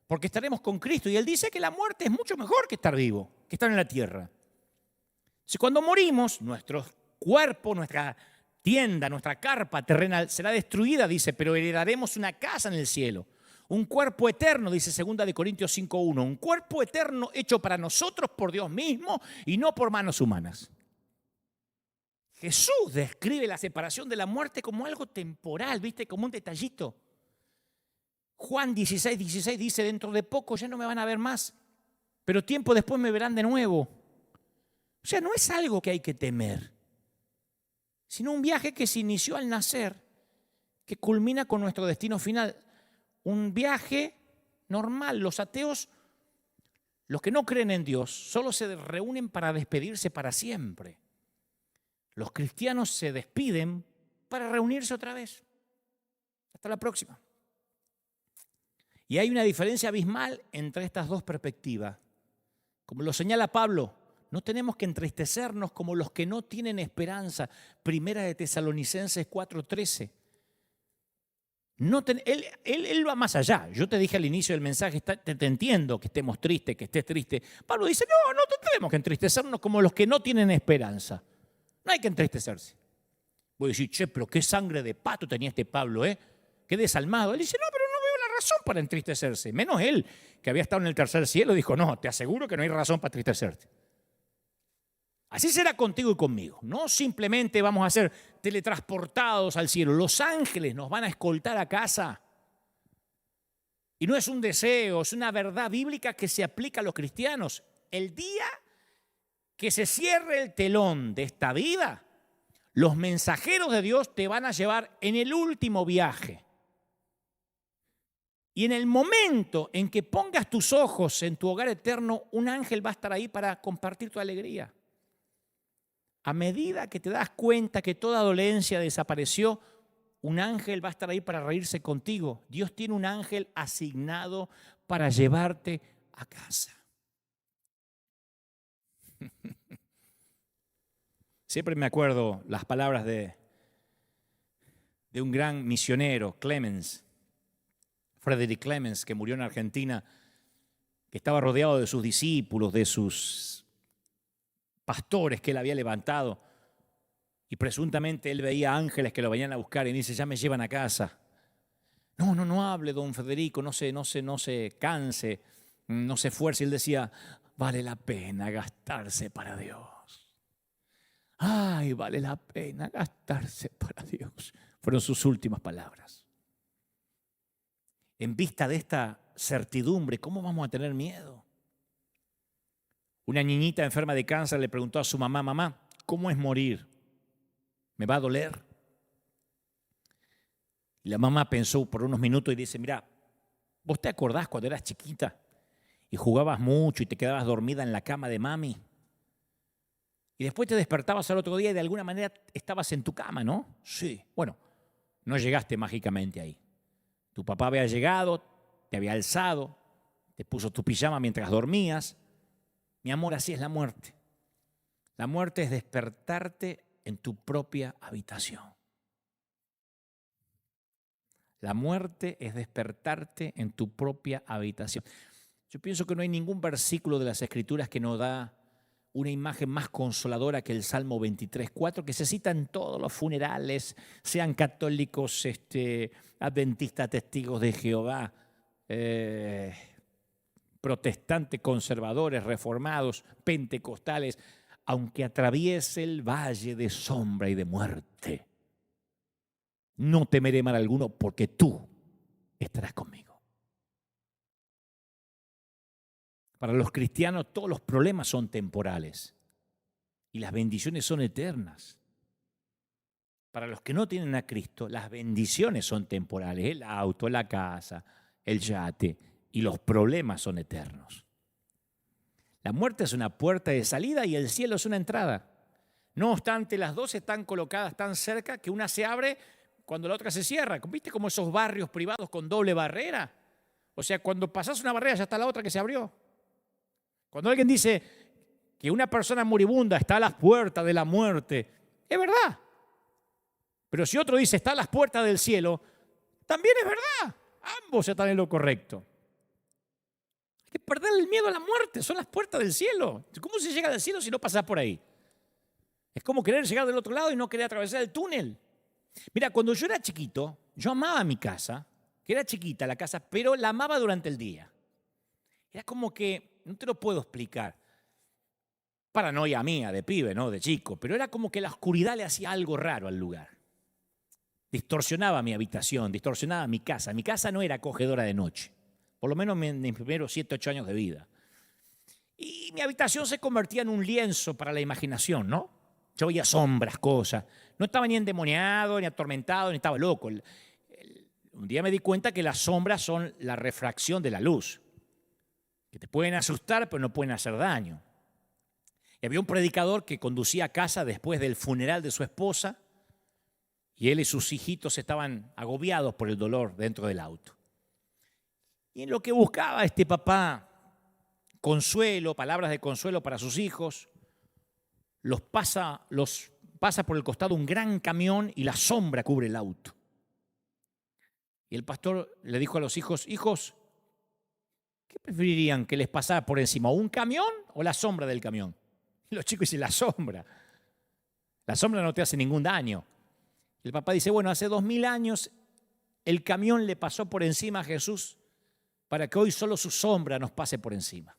porque estaremos con Cristo. Y él dice que la muerte es mucho mejor que estar vivo, que estar en la tierra. Si cuando morimos, nuestro cuerpo, nuestra tienda, nuestra carpa terrenal será destruida, dice, pero heredaremos una casa en el cielo. Un cuerpo eterno, dice 2 Corintios 5:1, un cuerpo eterno hecho para nosotros por Dios mismo y no por manos humanas. Jesús describe la separación de la muerte como algo temporal, ¿viste? Como un detallito. Juan 16:16 dice, dentro de poco ya no me van a ver más, pero tiempo después me verán de nuevo. O sea, no es algo que hay que temer, sino un viaje que se inició al nacer, que culmina con nuestro destino final. Un viaje normal. Los ateos, los que no creen en Dios, solo se reúnen para despedirse para siempre. Los cristianos se despiden para reunirse otra vez. Hasta la próxima. Y hay una diferencia abismal entre estas dos perspectivas. Como lo señala Pablo, no tenemos que entristecernos como los que no tienen esperanza. Primera de Tesalonicenses 4:13. Él va más allá. Yo te dije al inicio del mensaje, te entiendo que estemos tristes, que estés triste. Pablo dice, no tenemos que entristecernos como los que no tienen esperanza. No hay que entristecerse. Voy a decir, che, pero qué sangre de pato tenía este Pablo, qué desalmado. Él dice, no, pero no veo la razón para entristecerse. Menos él, que había estado en el tercer cielo, dijo, no, te aseguro que no hay razón para entristecerte. Así será contigo y conmigo. No simplemente vamos a ser teletransportados al cielo. Los ángeles nos van a escoltar a casa. Y no es un deseo, es una verdad bíblica que se aplica a los cristianos. El día que se cierre el telón de esta vida, los mensajeros de Dios te van a llevar en el último viaje. Y en el momento en que pongas tus ojos en tu hogar eterno, un ángel va a estar ahí para compartir tu alegría. A medida que te das cuenta que toda dolencia desapareció, un ángel va a estar ahí para reírse contigo. Dios tiene un ángel asignado para llevarte a casa. Siempre me acuerdo las palabras de un gran misionero, Clemens, Frederick Clemens, que murió en Argentina, que estaba rodeado de sus discípulos, de sus pastores que él había levantado, y presuntamente él veía ángeles que lo venían a buscar y dice, ya me llevan a casa. No hable, don Federico, no se canse, no se esfuerce. Él decía, vale la pena gastarse para Dios. Ay, vale la pena gastarse para Dios. Fueron sus últimas palabras. En vista de esta certidumbre, ¿cómo vamos a tener miedo? Una niñita enferma de cáncer le preguntó a su mamá: mamá, ¿cómo es morir? ¿Me va a doler? Y la mamá pensó por unos minutos y dice: mira, ¿vos te acordás cuando eras chiquita y jugabas mucho y te quedabas dormida en la cama de mami? Y después te despertabas al otro día y de alguna manera estabas en tu cama, ¿no? Sí. Bueno, no llegaste mágicamente ahí. Tu papá había llegado, te había alzado, te puso tu pijama mientras dormías. Mi amor, así es la muerte. La muerte es despertarte en tu propia habitación. La muerte es despertarte en tu propia habitación. Yo pienso que no hay ningún versículo de las Escrituras que nos da una imagen más consoladora que el Salmo 23:4, que se cita en todos los funerales, sean católicos, adventistas, testigos de Jehová, protestantes, conservadores, reformados, pentecostales, aunque atraviese el valle de sombra y de muerte, no temeré mal alguno porque tú estarás conmigo. Para los cristianos todos los problemas son temporales y las bendiciones son eternas. Para los que no tienen a Cristo, las bendiciones son temporales, el auto, la casa, el yate, y los problemas son eternos. La muerte es una puerta de salida y el cielo es una entrada. No obstante, las dos están colocadas tan cerca que una se abre cuando la otra se cierra. ¿Viste como esos barrios privados con doble barrera? O sea, cuando pasas una barrera ya está la otra que se abrió. Cuando alguien dice que una persona moribunda está a las puertas de la muerte, es verdad. Pero si otro dice está a las puertas del cielo, también es verdad. Ambos están en lo correcto. Hay que perder el miedo a la muerte, son las puertas del cielo. ¿Cómo se llega al cielo si no pasas por ahí? Es como querer llegar del otro lado y no querer atravesar el túnel. Mira, cuando yo era chiquito, yo amaba mi casa, que era chiquita la casa, pero la amaba durante el día. Era como que, no te lo puedo explicar, paranoia mía de pibe, ¿no? De chico, pero era como que la oscuridad le hacía algo raro al lugar. Distorsionaba mi habitación, distorsionaba mi casa. Mi casa no era acogedora de noche, por lo menos en mis primeros 7, 8 años de vida. Y mi habitación se convertía en un lienzo para la imaginación, ¿no? Yo veía sombras, cosas. No estaba ni endemoniado, ni atormentado, ni estaba loco. Un día me di cuenta que las sombras son la refracción de la luz, que te pueden asustar, pero no pueden hacer daño. Y había un predicador que conducía a casa después del funeral de su esposa, y él y sus hijitos estaban agobiados por el dolor dentro del auto. Y en lo que buscaba este papá consuelo, palabras de consuelo para sus hijos, los pasa por el costado un gran camión y la sombra cubre el auto. Y el pastor le dijo a los hijos: hijos, ¿qué preferirían que les pasara por encima, un camión o la sombra del camión? Y los chicos dicen: la sombra. La sombra no te hace ningún daño. El papá dice: bueno, hace 2000 años el camión le pasó por encima a Jesús para que hoy solo su sombra nos pase por encima.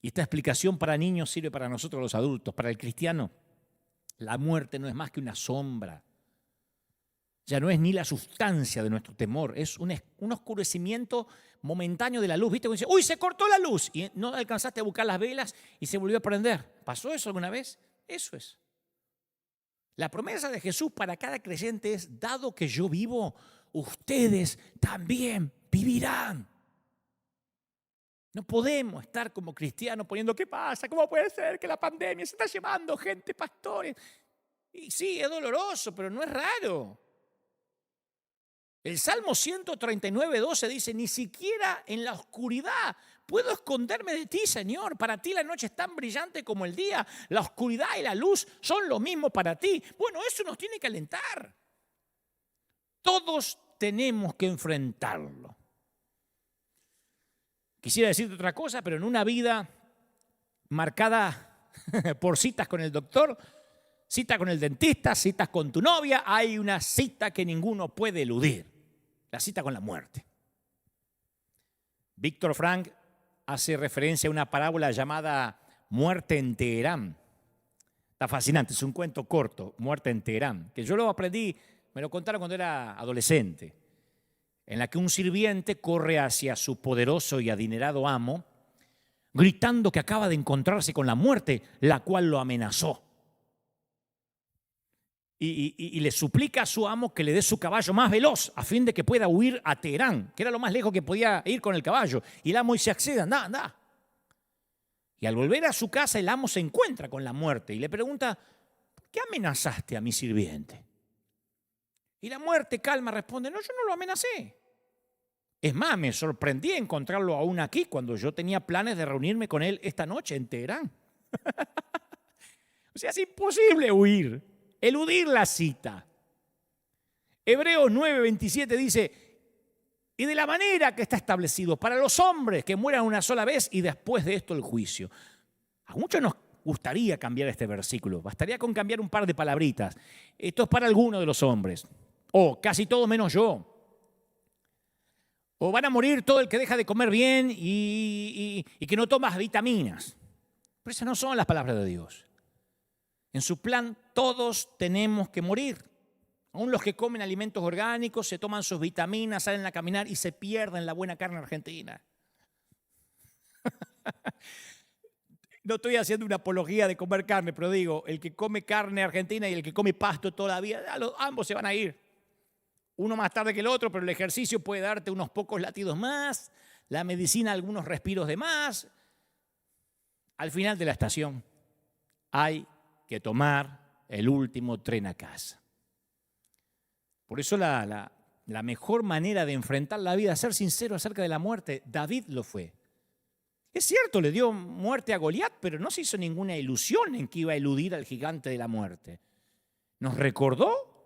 Y esta explicación para niños sirve para nosotros los adultos. Para el cristiano, la muerte no es más que una sombra. Ya no es ni la sustancia de nuestro temor, es un oscurecimiento momentáneo de la luz. ¿Viste? Cuando dice: uy, se cortó la luz y no alcanzaste a buscar las velas y se volvió a prender. ¿Pasó eso alguna vez? Eso es. La promesa de Jesús para cada creyente es: dado que yo vivo, ustedes también vivirán. No podemos estar como cristianos poniendo: ¿qué pasa? ¿Cómo puede ser que la pandemia se está llevando gente, pastores? Y sí, es doloroso, pero no es raro. El Salmo 139:12 dice: ni siquiera en la oscuridad puedo esconderme de ti, Señor. Para ti la noche es tan brillante como el día. La oscuridad y la luz son lo mismo para ti. Bueno, eso nos tiene que alentar. Todos tenemos que enfrentarlo. Quisiera decirte otra cosa, pero en una vida marcada por citas con el doctor, cita con el dentista, citas con tu novia, hay una cita que ninguno puede eludir: la cita con la muerte. Víctor Frank hace referencia a una parábola llamada Muerte en Teherán. Está fascinante, es un cuento corto, Muerte en Teherán, que yo lo aprendí, me lo contaron cuando era adolescente, en la que un sirviente corre hacia su poderoso y adinerado amo, gritando que acaba de encontrarse con la muerte, la cual lo amenazó. Y le suplica a su amo que le dé su caballo más veloz a fin de que pueda huir a Teherán, que era lo más lejos que podía ir con el caballo. Y el amo dice, accede, anda, anda. Y al volver a su casa, el amo se encuentra con la muerte y le pregunta, ¿por qué amenazaste a mi sirviente? Y la muerte calma responde, no, yo no lo amenacé. Es más, me sorprendí encontrarlo aún aquí cuando yo tenía planes de reunirme con él esta noche en Teherán. O sea, es imposible huir, eludir la cita. Hebreos 9:27 dice, y de la manera que está establecido para los hombres que mueran una sola vez y después de esto el juicio. A muchos nos gustaría cambiar este versículo, bastaría con cambiar un par de palabritas. Esto es para algunos de los hombres, o casi todos menos yo. O van a morir todo el que deja de comer bien y que no toma vitaminas. Pero esas no son las palabras de Dios. En su plan todos tenemos que morir. Aún los que comen alimentos orgánicos, se toman sus vitaminas, salen a caminar y se pierden la buena carne argentina. No estoy haciendo una apología de comer carne, pero digo, el que come carne argentina y el que come pasto toda la vida, ambos se van a ir. Uno más tarde que el otro, pero el ejercicio puede darte unos pocos latidos más, la medicina algunos respiros de más. Al final de la estación hay que tomar el último tren a casa. Por eso la mejor manera de enfrentar la vida es ser sincero acerca de la muerte. David lo fue. Es cierto, le dio muerte a Goliat, pero no se hizo ninguna ilusión en que iba a eludir al gigante de la muerte. Nos recordó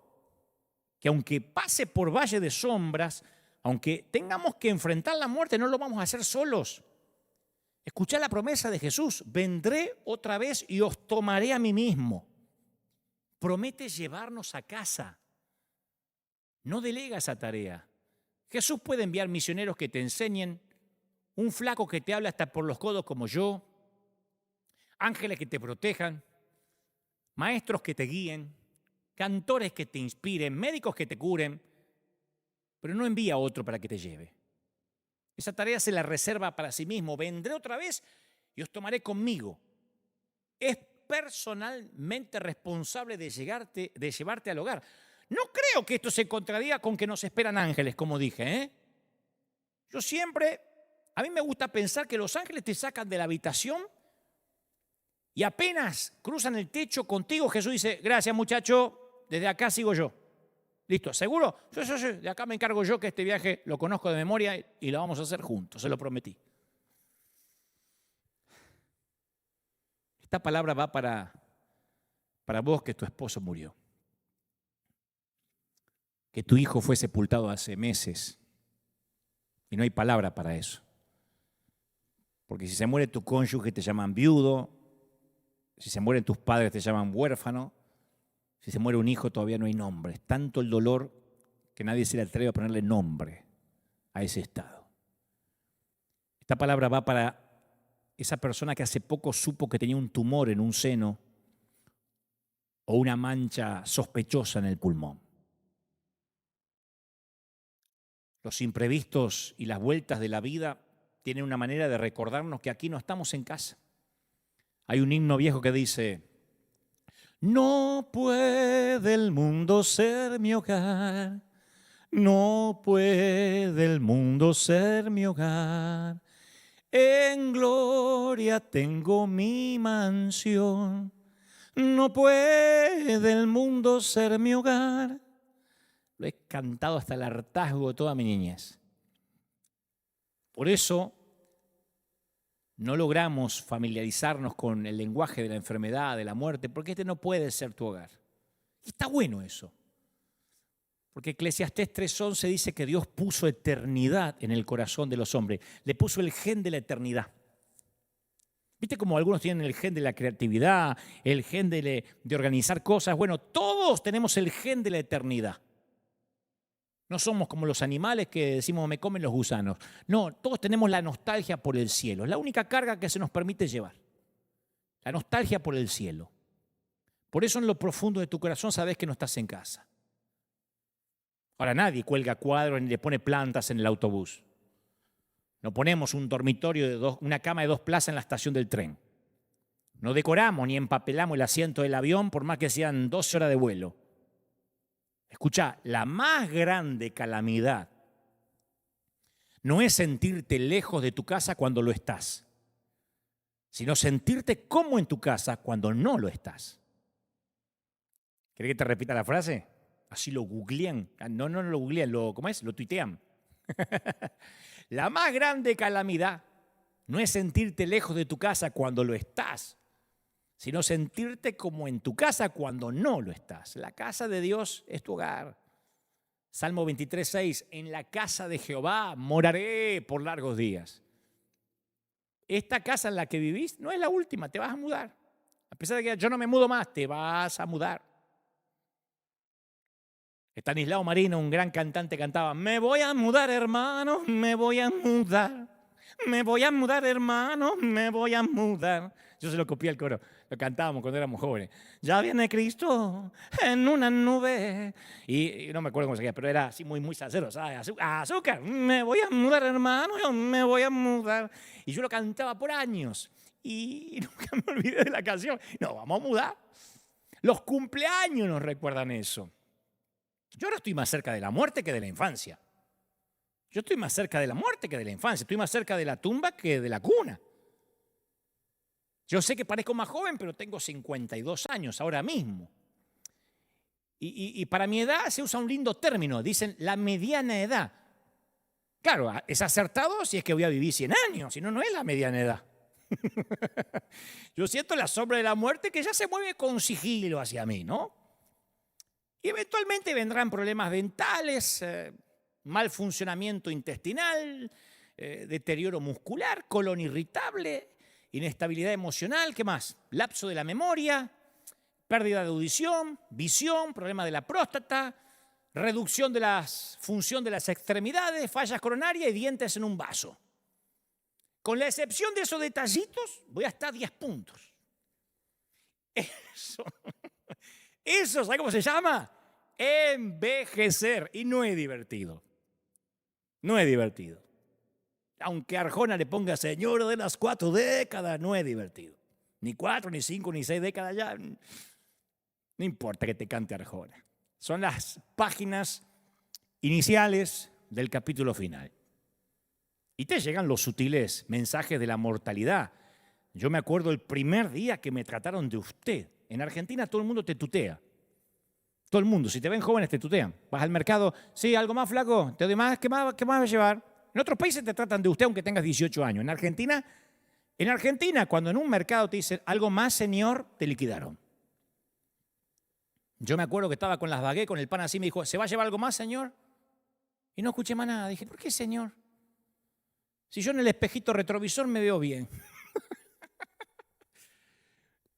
que aunque pase por valle de sombras, aunque tengamos que enfrentar la muerte, no lo vamos a hacer solos. Escuchá la promesa de Jesús, vendré otra vez y os tomaré a mí mismo. Promete llevarnos a casa. No delega esa tarea. Jesús puede enviar misioneros que te enseñen, un flaco que te habla hasta por los codos como yo, ángeles que te protejan, maestros que te guíen, cantores que te inspiren, médicos que te curen, pero no envía a otro para que te lleve. Esa tarea se la reserva para sí mismo. Vendré otra vez y os tomaré conmigo. Es personalmente responsable de llevarte al hogar. No creo que esto se contradiga con que nos esperan ángeles, como dije. A mí me gusta pensar que los ángeles te sacan de la habitación y apenas cruzan el techo contigo, Jesús dice, gracias muchacho, desde acá sigo yo. ¿Listo? ¿Seguro? Sí, de acá me encargo yo que este viaje lo conozco de memoria y lo vamos a hacer juntos, se lo prometí. Esta palabra va para vos que tu esposo murió, que tu hijo fue sepultado hace meses y no hay palabra para eso. Porque si se muere tu cónyuge te llaman viudo, si se mueren tus padres te llaman huérfano, si se muere un hijo todavía no hay nombre. Es tanto el dolor que nadie se le atreve a ponerle nombre a ese estado. Esta palabra va para esa persona que hace poco supo que tenía un tumor en un seno o una mancha sospechosa en el pulmón. Los imprevistos y las vueltas de la vida tienen una manera de recordarnos que aquí no estamos en casa. Hay un himno viejo que dice, no puede el mundo ser mi hogar, no puede el mundo ser mi hogar. En gloria tengo mi mansión, no puede el mundo ser mi hogar. Lo he cantado hasta el hartazgo toda mi niñez. Por eso no logramos familiarizarnos con el lenguaje de la enfermedad, de la muerte, porque este no puede ser tu hogar. Y está bueno eso. Porque Eclesiastés 3:11 dice que Dios puso eternidad en el corazón de los hombres. Le puso el gen de la eternidad. ¿Viste cómo algunos tienen el gen de la creatividad, el gen de organizar cosas? Bueno, todos tenemos el gen de la eternidad. No somos como los animales que decimos me comen los gusanos. No, todos tenemos la nostalgia por el cielo. Es la única carga que se nos permite llevar. La nostalgia por el cielo. Por eso en lo profundo de tu corazón sabes que no estás en casa. Ahora nadie cuelga cuadros ni le pone plantas en el autobús. No ponemos un dormitorio una cama de 2 plazas en la estación del tren. No decoramos ni empapelamos el asiento del avión por más que sean 12 horas de vuelo. Escucha, la más grande calamidad no es sentirte lejos de tu casa cuando lo estás, sino sentirte como en tu casa cuando no lo estás. ¿Querés que te repita la frase? Así lo googlean. No lo googlean, ¿cómo es? Lo tuitean. La más grande calamidad no es sentirte lejos de tu casa cuando lo estás, sino sentirte como en tu casa cuando no lo estás. La casa de Dios es tu hogar. Salmo 23:6, en la casa de Jehová moraré por largos días. Esta casa en la que vivís no es la última, te vas a mudar. A pesar de que yo no me mudo más, te vas a mudar. Estanislao Marino, un gran cantante, cantaba: me voy a mudar, hermano, me voy a mudar. Me voy a mudar, hermano, me voy a mudar. Yo se lo copié al coro, lo cantábamos cuando éramos jóvenes. Ya viene Cristo en una nube. Y no me acuerdo cómo se llama, pero era así muy salsero, ¿sabes? Azúcar, me voy a mudar, hermano, yo me voy a mudar. Y yo lo cantaba por años. Y nunca me olvidé de la canción. No, vamos a mudar. Los cumpleaños nos recuerdan eso. Yo ahora estoy más cerca de la muerte que de la infancia. Yo estoy más cerca de la muerte que de la infancia. Estoy más cerca de la tumba que de la cuna. Yo sé que parezco más joven, pero tengo 52 años ahora mismo. Y para mi edad se usa un lindo término. Dicen la mediana edad. Claro, es acertado si es que voy a vivir 100 años. Si no, no es la mediana edad. Yo siento la sombra de la muerte que ya se mueve con sigilo hacia mí, ¿no? Y eventualmente vendrán problemas dentales, mal funcionamiento intestinal, deterioro muscular, colon irritable, inestabilidad emocional, ¿qué más? Lapso de la memoria, pérdida de audición, visión, problema de la próstata, reducción de la función de las extremidades, fallas coronarias y dientes en un vaso. Con la excepción de esos detallitos, voy a estar 10 puntos. Eso, ¿sabe cómo se llama? Envejecer. Y no es divertido. No es divertido. Aunque Arjona le ponga señor de las 4 décadas, no es divertido. Ni 4, ni 5, ni 6 décadas ya. No importa que te cante Arjona. Son las páginas iniciales del capítulo final. Y te llegan los sutiles mensajes de la mortalidad. Yo me acuerdo el primer día que me trataron de usted. En Argentina todo el mundo te tutea. Todo el mundo, si te ven jóvenes te tutean. Vas al mercado, sí, algo más flaco, te doy más, ¿qué más vas a llevar? En otros países te tratan de usted aunque tengas 18 años. En Argentina, cuando en un mercado te dicen algo más, señor, te liquidaron. Yo me acuerdo que estaba con las baguettes, con el pan así, me dijo, ¿se va a llevar algo más, señor? Y no escuché más nada. Dije, ¿por qué, señor? Si yo en el espejito retrovisor me veo bien.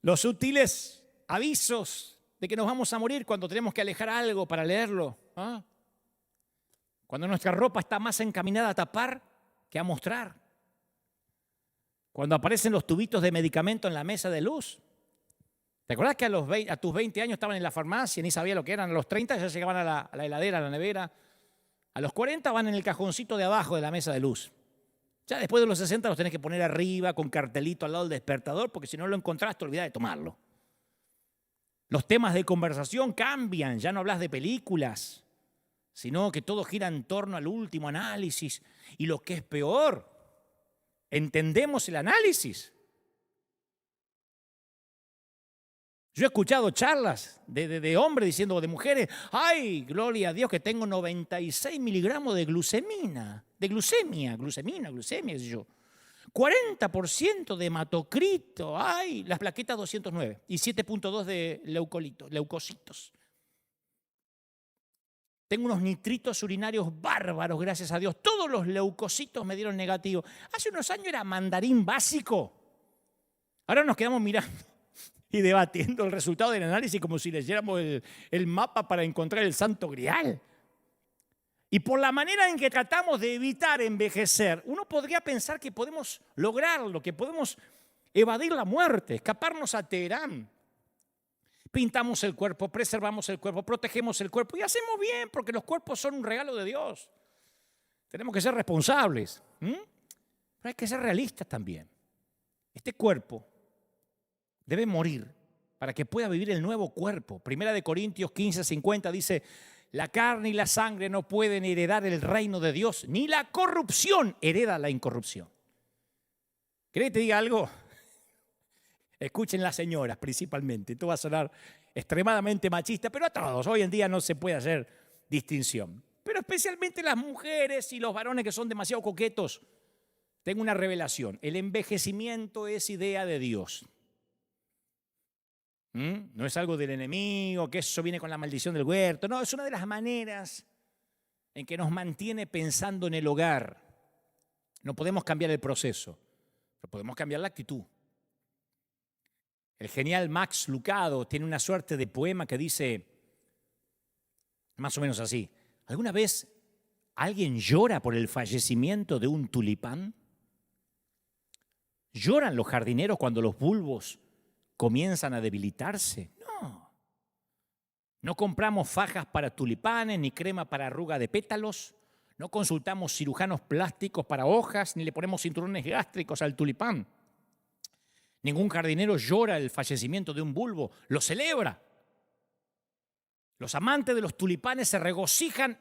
Los sutiles avisos de que nos vamos a morir cuando tenemos que alejar algo para leerlo. ¿Ah? Cuando nuestra ropa está más encaminada a tapar que a mostrar. Cuando aparecen los tubitos de medicamento en la mesa de luz. ¿Te acordás que a tus 20 años estaban en la farmacia y ni sabía lo que eran? A los 30 ya llegaban a la heladera, a la nevera. A los 40 van en el cajoncito de abajo de la mesa de luz. Ya después de los 60 los tenés que poner arriba con cartelito al lado del despertador porque si no lo encontrás te olvidás de tomarlo. Los temas de conversación cambian, ya no hablas de películas, sino que todo gira en torno al último análisis. Y lo que es peor, entendemos el análisis. Yo he escuchado charlas de hombres diciendo, de mujeres, ¡ay, gloria a Dios que tengo 96 miligramos de glucemia, qué sé yo! 40% de hematocrito, ¡ay! Las plaquetas 209 y 7.2 de leucocitos. Tengo unos nitritos urinarios bárbaros, gracias a Dios. Todos los leucocitos me dieron negativo. Hace unos años era mandarín básico. Ahora nos quedamos mirando y debatiendo el resultado del análisis como si leyéramos el mapa para encontrar el santo grial. Y por la manera en que tratamos de evitar envejecer, uno podría pensar que podemos lograrlo, que podemos evadir la muerte, escaparnos a Teherán. Pintamos el cuerpo, preservamos el cuerpo, protegemos el cuerpo y hacemos bien porque los cuerpos son un regalo de Dios. Tenemos que ser responsables, pero hay que ser realistas también. Este cuerpo debe morir para que pueda vivir el nuevo cuerpo. Primera de Corintios 15:50 dice: la carne y la sangre no pueden heredar el reino de Dios, ni la corrupción hereda la incorrupción. ¿Querés que te diga algo? Escuchen las señoras principalmente. Esto va a sonar extremadamente machista, pero a todos. Hoy en día no se puede hacer distinción. Pero especialmente las mujeres y los varones que son demasiado coquetos. Tengo una revelación. El envejecimiento es idea de Dios. No es algo del enemigo, que eso viene con la maldición del huerto. No, es una de las maneras en que nos mantiene pensando en el hogar. No podemos cambiar el proceso, pero podemos cambiar la actitud. El genial Max Lucado tiene una suerte de poema que dice más o menos así: ¿alguna vez alguien llora por el fallecimiento de un tulipán? ¿Lloran los jardineros cuando los bulbos comienzan a debilitarse? No. No compramos fajas para tulipanes ni crema para arruga de pétalos. No consultamos cirujanos plásticos para hojas ni le ponemos cinturones gástricos al tulipán. Ningún jardinero llora el fallecimiento de un bulbo, lo celebra. Los amantes de los tulipanes se regocijan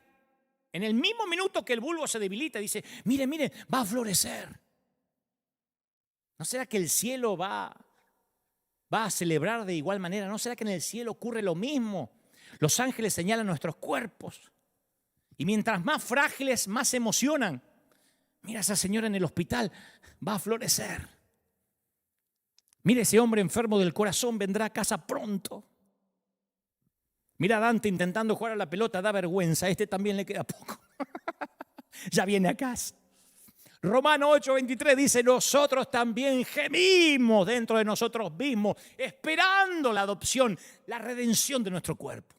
en el mismo minuto que el bulbo se debilita. Dice: mire, va a florecer. ¿No será que el cielo va a celebrar de igual manera? ¿No será que en el cielo ocurre lo mismo? Los ángeles señalan nuestros cuerpos. Y mientras más frágiles, más se emocionan. Mira, esa señora en el hospital va a florecer. Mira, ese hombre enfermo del corazón vendrá a casa pronto. Mira a Dante intentando jugar a la pelota, da vergüenza. A este también le queda poco. Ya viene a casa. Romanos 8:23 dice: nosotros también gemimos dentro de nosotros mismos, esperando la adopción, la redención de nuestro cuerpo.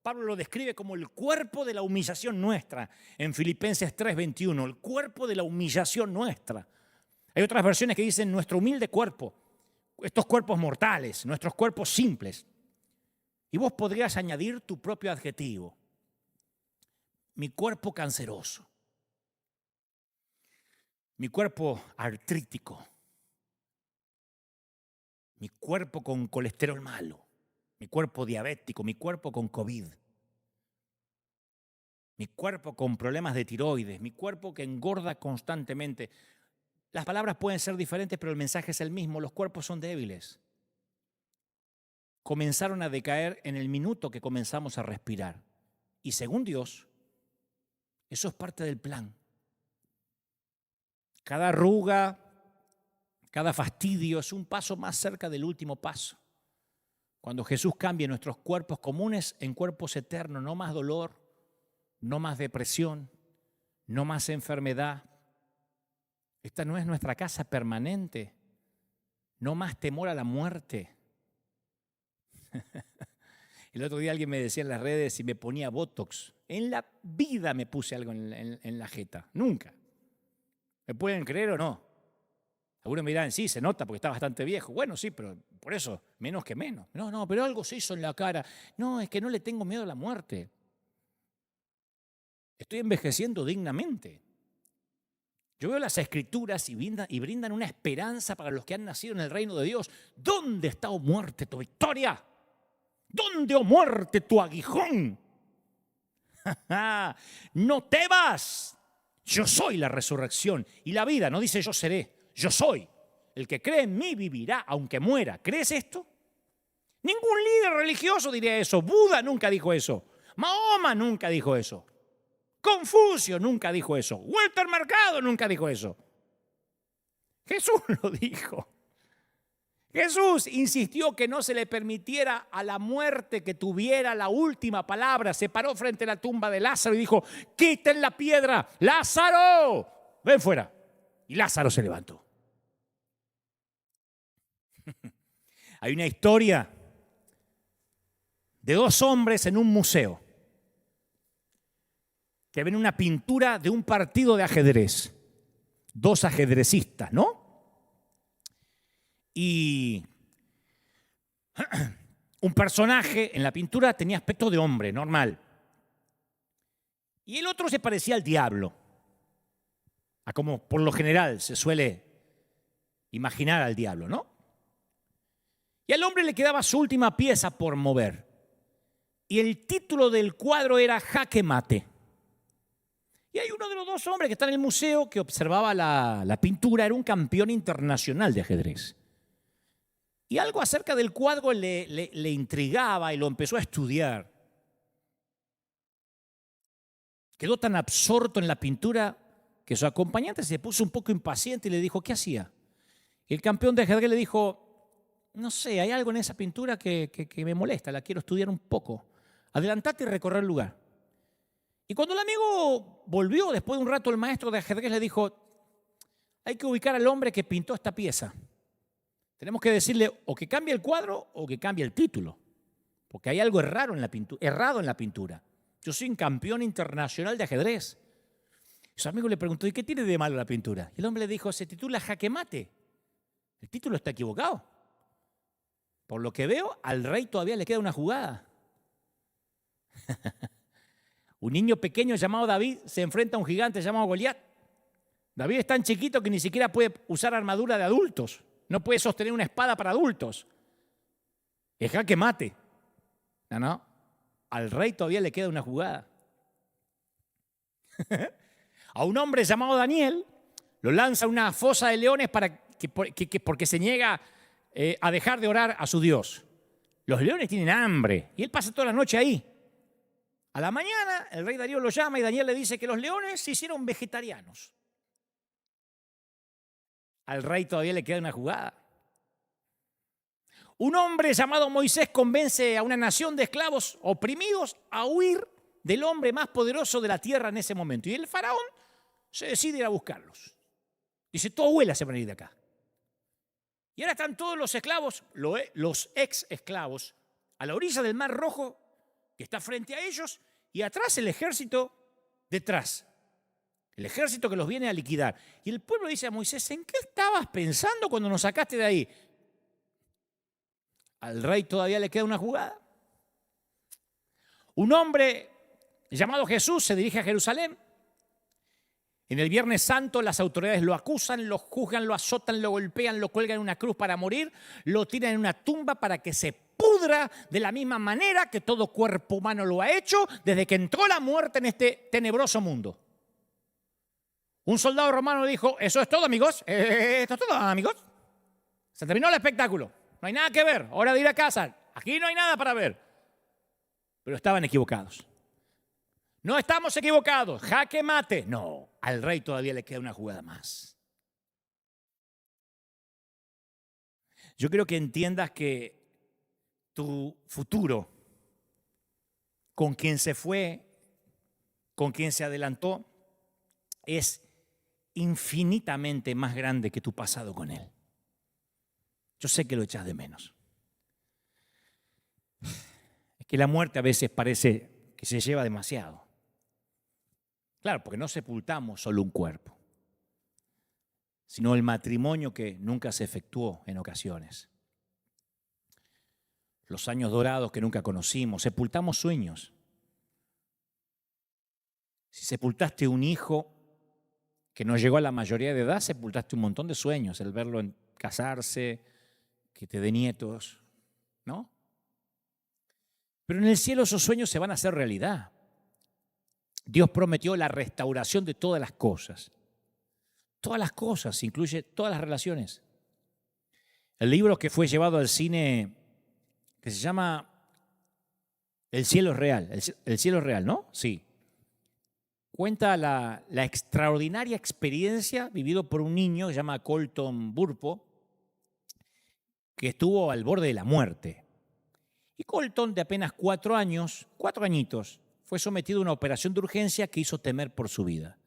Pablo lo describe como el cuerpo de la humillación nuestra en Filipenses 3:21, el cuerpo de la humillación nuestra. Hay otras versiones que dicen nuestro humilde cuerpo, estos cuerpos mortales, nuestros cuerpos simples. Y vos podrías añadir tu propio adjetivo: mi cuerpo canceroso, mi cuerpo artrítico, mi cuerpo con colesterol malo, mi cuerpo diabético, mi cuerpo con COVID, mi cuerpo con problemas de tiroides, mi cuerpo que engorda constantemente. Las palabras pueden ser diferentes, pero el mensaje es el mismo. Los cuerpos son débiles. Comenzaron a decaer en el minuto que comenzamos a respirar. Y según Dios, eso es parte del plan. Cada arruga, cada fastidio es un paso más cerca del último paso. Cuando Jesús cambie nuestros cuerpos comunes en cuerpos eternos, no más dolor, no más depresión, no más enfermedad. Esta no es nuestra casa permanente, no más temor a la muerte. El otro día alguien me decía en las redes si me ponía Botox. En la vida me puse algo en la jeta, nunca. ¿Me pueden creer o no? Algunos me dirán, sí, se nota porque está bastante viejo. Bueno, sí, pero por eso, menos que menos. No, pero algo se hizo en la cara. No, es que no le tengo miedo a la muerte. Estoy envejeciendo dignamente. Yo veo las Escrituras y brindan una esperanza para los que han nacido en el reino de Dios. ¿Dónde está, oh muerte, tu victoria? ¿Dónde, oh muerte, tu aguijón? No temas. Yo soy la resurrección y la vida. No dice yo seré, yo soy. El que cree en mí vivirá aunque muera. ¿Crees esto? Ningún líder religioso diría eso. Buda nunca dijo eso. Mahoma nunca dijo eso. Confucio nunca dijo eso. Walter Mercado nunca dijo eso. Jesús lo dijo. Jesús insistió que no se le permitiera a la muerte que tuviera la última palabra. Se paró frente a la tumba de Lázaro y dijo: quiten la piedra, Lázaro, ven fuera. Y Lázaro se levantó. Hay una historia de dos hombres en un museo. que ven una pintura de un partido de ajedrez. Dos ajedrecistas, ¿no? Y un personaje en la pintura tenía aspecto de hombre, normal. Y el otro se parecía al diablo, a como por lo general se suele imaginar al diablo, ¿no? Y al hombre le quedaba su última pieza por mover. Y el título del cuadro era Jaque Mate. Y hay uno de los dos hombres que está en el museo que observaba la pintura, era un campeón internacional de ajedrez. Y algo acerca del cuadro le intrigaba y lo empezó a estudiar. Quedó tan absorto en la pintura que su acompañante se puso un poco impaciente y le dijo, ¿qué hacía? Y el campeón de ajedrez le dijo, no sé, hay algo en esa pintura que me molesta, la quiero estudiar un poco. Adelantate y recorrer el lugar. Y cuando el amigo volvió, después de un rato, el maestro de ajedrez le dijo, hay que ubicar al hombre que pintó esta pieza. Tenemos que decirle o que cambie el cuadro o que cambie el título, porque hay algo errado en la pintura. Yo soy un campeón internacional de ajedrez. Y su amigo le preguntó, ¿y qué tiene de malo la pintura? Y el hombre le dijo, se titula Jaque Mate. El título está equivocado. Por lo que veo, al rey todavía le queda una jugada. Un niño pequeño llamado David se enfrenta a un gigante llamado Goliat. David es tan chiquito que ni siquiera puede usar armadura de adultos. No puede sostener una espada para adultos. Es jaque mate. No. Al rey todavía le queda una jugada. A un hombre llamado Daniel lo lanza a una fosa de leones porque se niega a dejar de orar a su Dios. Los leones tienen hambre y él pasa toda la noche ahí. A la mañana el rey Darío lo llama y Daniel le dice que los leones se hicieron vegetarianos. Al rey todavía le queda una jugada. Un hombre llamado Moisés convence a una nación de esclavos oprimidos a huir del hombre más poderoso de la tierra en ese momento. Y el faraón se decide ir a buscarlos. Dice, tu abuela se van a ir de acá. Y ahora están todos los esclavos, los ex esclavos, a la orilla del Mar Rojo, que está frente a ellos, y atrás el ejército detrás. El ejército que los viene a liquidar. Y el pueblo dice a Moisés, ¿en qué estabas pensando cuando nos sacaste de ahí? Al rey todavía le queda una jugada. Un hombre llamado Jesús se dirige a Jerusalén. En el Viernes Santo las autoridades lo acusan, lo juzgan, lo azotan, lo golpean, lo cuelgan en una cruz para morir, lo tiran en una tumba para que se pudra de la misma manera que todo cuerpo humano lo ha hecho desde que entró la muerte en este tenebroso mundo. Un soldado romano dijo, eso es todo, amigos. Esto es todo, amigos. Se terminó el espectáculo. No hay nada que ver. Hora de ir a casa. Aquí no hay nada para ver. Pero estaban equivocados. No estamos equivocados. Jaque mate. No, al rey todavía le queda una jugada más. Yo quiero que entiendas que tu futuro, con quien se fue, con quien se adelantó, es infinitamente más grande que tu pasado con él. Yo sé que lo echas de menos. Es que la muerte a veces parece que se lleva demasiado. Claro, porque no sepultamos solo un cuerpo, sino el matrimonio que nunca se efectuó en ocasiones. Los años dorados que nunca conocimos, sepultamos sueños. Si sepultaste un hijo que no llegó a la mayoría de edad, sepultaste un montón de sueños, el verlo casarse, que te dé nietos, ¿no? Pero en el cielo esos sueños se van a hacer realidad. Dios prometió la restauración de todas las cosas. Todas las cosas, incluye todas las relaciones. El libro que fue llevado al cine, que se llama El cielo es real. El cielo es real, ¿no? Sí. Cuenta la extraordinaria experiencia vivida por un niño que se llama Colton Burpo, que estuvo al borde de la muerte. Y Colton, de apenas 4 añitos, fue sometido a una operación de urgencia que hizo temer por su vida.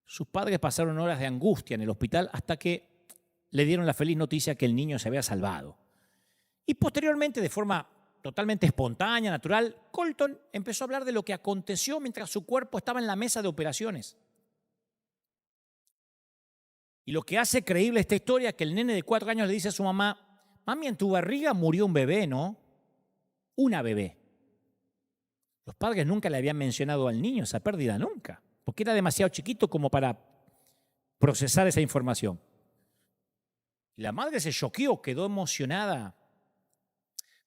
Sus padres pasaron horas de angustia en el hospital hasta que le dieron la feliz noticia que el niño se había salvado. Y posteriormente, de forma totalmente espontánea, natural, Colton empezó a hablar de lo que aconteció mientras su cuerpo estaba en la mesa de operaciones. Y lo que hace creíble esta historia es que el nene de 4 años le dice a su mamá: mami, en tu barriga murió un bebé, ¿no? Una bebé. Los padres nunca le habían mencionado al niño esa pérdida, nunca, porque era demasiado chiquito como para procesar esa información. Y la madre se choqueó, quedó emocionada,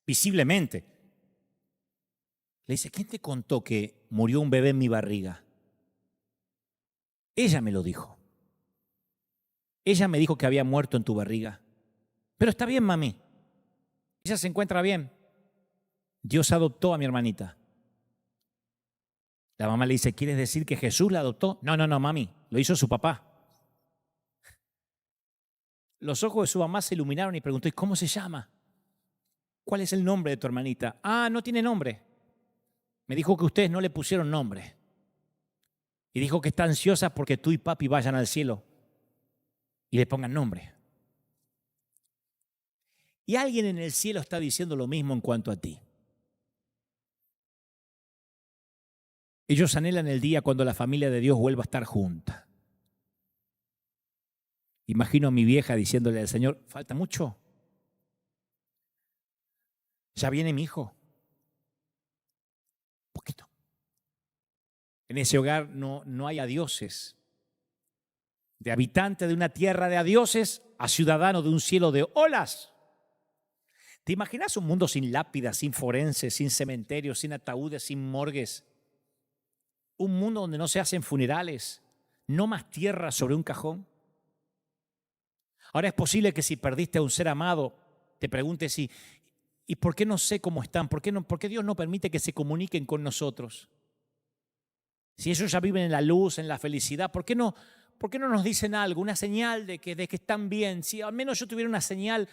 visiblemente. Le dice: ¿quién te contó que murió un bebé en mi barriga? Ella me lo dijo. Ella me dijo que había muerto en tu barriga. Pero está bien, mami. Ella se encuentra bien. Dios adoptó a mi hermanita. La mamá le dice: ¿quieres decir que Jesús la adoptó? No, mami, lo hizo su papá. Los ojos de su mamá se iluminaron y preguntó: ¿y cómo se llama? ¿Cuál es el nombre de tu hermanita? Ah, no tiene nombre. Me dijo que ustedes no le pusieron nombre. Y dijo que está ansiosa porque tú y papi vayan al cielo y le pongan nombre. Y alguien en el cielo está diciendo lo mismo en cuanto a ti. Ellos anhelan el día cuando la familia de Dios vuelva a estar junta. Imagino a mi vieja diciéndole al Señor: ¿falta mucho? Ya viene mi hijo. Poquito. En ese hogar no hay adioses. De habitante de una tierra de adioses a ciudadano de un cielo de olas. ¿Te imaginas un mundo sin lápidas, sin forenses, sin cementerios, sin ataúdes, sin morgues? Un mundo donde no se hacen funerales, no más tierra sobre un cajón. Ahora es posible que si perdiste a un ser amado, te preguntes: ¿y por qué no sé cómo están? ¿Por qué Dios no permite que se comuniquen con nosotros? Si ellos ya viven en la luz, en la felicidad, ¿por qué no nos dicen algo, una señal de que están bien? Si al menos yo tuviera una señal,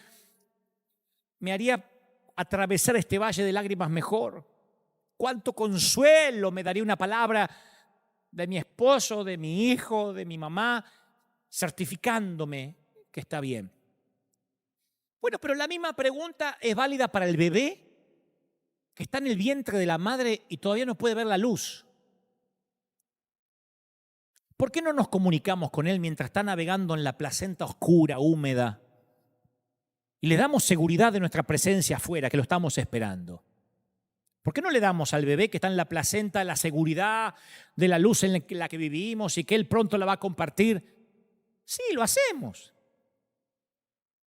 me haría atravesar este valle de lágrimas mejor. Cuánto consuelo me daría una palabra de mi esposo, de mi hijo, de mi mamá, certificándome que está bien. Bueno, pero la misma pregunta es válida para el bebé que está en el vientre de la madre y todavía no puede ver la luz. ¿Por qué no nos comunicamos con él mientras está navegando en la placenta oscura, húmeda? Y le damos seguridad de nuestra presencia afuera, que lo estamos esperando. ¿Por qué no le damos al bebé que está en la placenta la seguridad de la luz en la que vivimos y que él pronto la va a compartir? Sí, lo hacemos.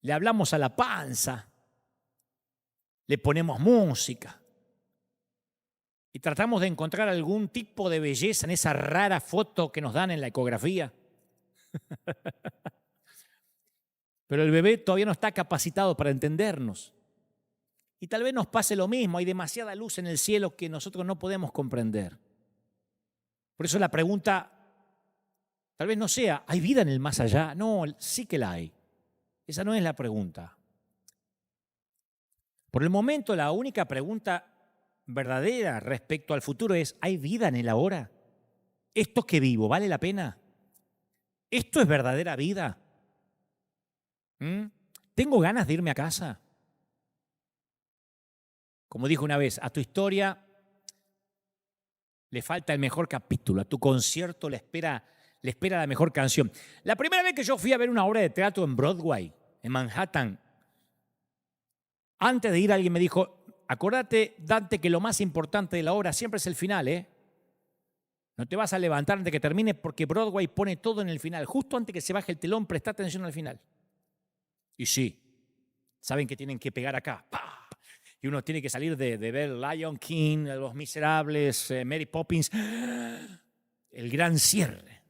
Le hablamos a la panza, le ponemos música y tratamos de encontrar algún tipo de belleza en esa rara foto que nos dan en la ecografía. Pero el bebé todavía no está capacitado para entendernos. Y tal vez nos pase lo mismo, hay demasiada luz en el cielo que nosotros no podemos comprender. Por eso la pregunta tal vez no sea: ¿hay vida en el más allá? No, sí que la hay. Esa no es la pregunta. Por el momento, la única pregunta verdadera respecto al futuro es: ¿hay vida en el ahora? ¿Esto que vivo vale la pena? ¿Esto es verdadera vida? ¿Tengo ganas de irme a casa? Como dijo una vez, a tu historia le falta el mejor capítulo, a tu concierto le espera la mejor canción. La primera vez que yo fui a ver una obra de teatro en Broadway, en Manhattan, antes de ir alguien me dijo: acordate, Dante, que lo más importante de la obra siempre es el final, ¿eh? No te vas a levantar antes de que termine porque Broadway pone todo en el final. Justo antes que se baje el telón, presta atención al final. Y sí, saben que tienen que pegar acá. ¡Pah! Y uno tiene que salir de ver Lion King, Los Miserables, Mary Poppins. El gran cierre.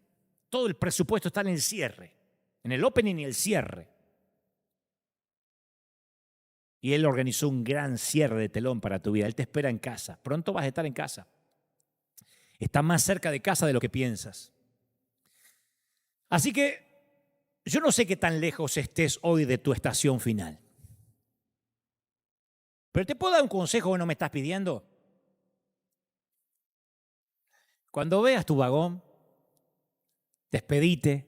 Todo el presupuesto está en el cierre, en el opening y el cierre. Y él organizó un gran cierre de telón para tu vida. Él te espera en casa. Pronto vas a estar en casa. Está más cerca de casa de lo que piensas. Así que yo no sé qué tan lejos estés hoy de tu estación final. Pero te puedo dar un consejo que no me estás pidiendo. Cuando veas tu vagón, despedite,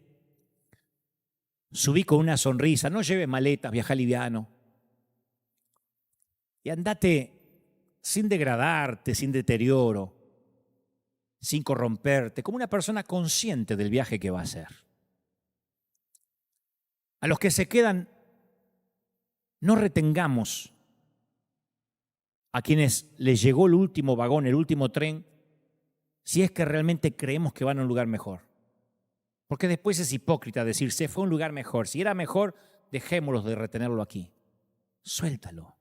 subí con una sonrisa, no lleves maletas, viaja liviano. Y andate sin degradarte, sin deterioro, sin corromperte, como una persona consciente del viaje que va a hacer. A los que se quedan, no retengamos a quienes les llegó el último vagón, el último tren, si es que realmente creemos que van a un lugar mejor. Porque después es hipócrita decir, se fue a un lugar mejor. Si era mejor, dejémoslos de retenerlo aquí. Suéltalo.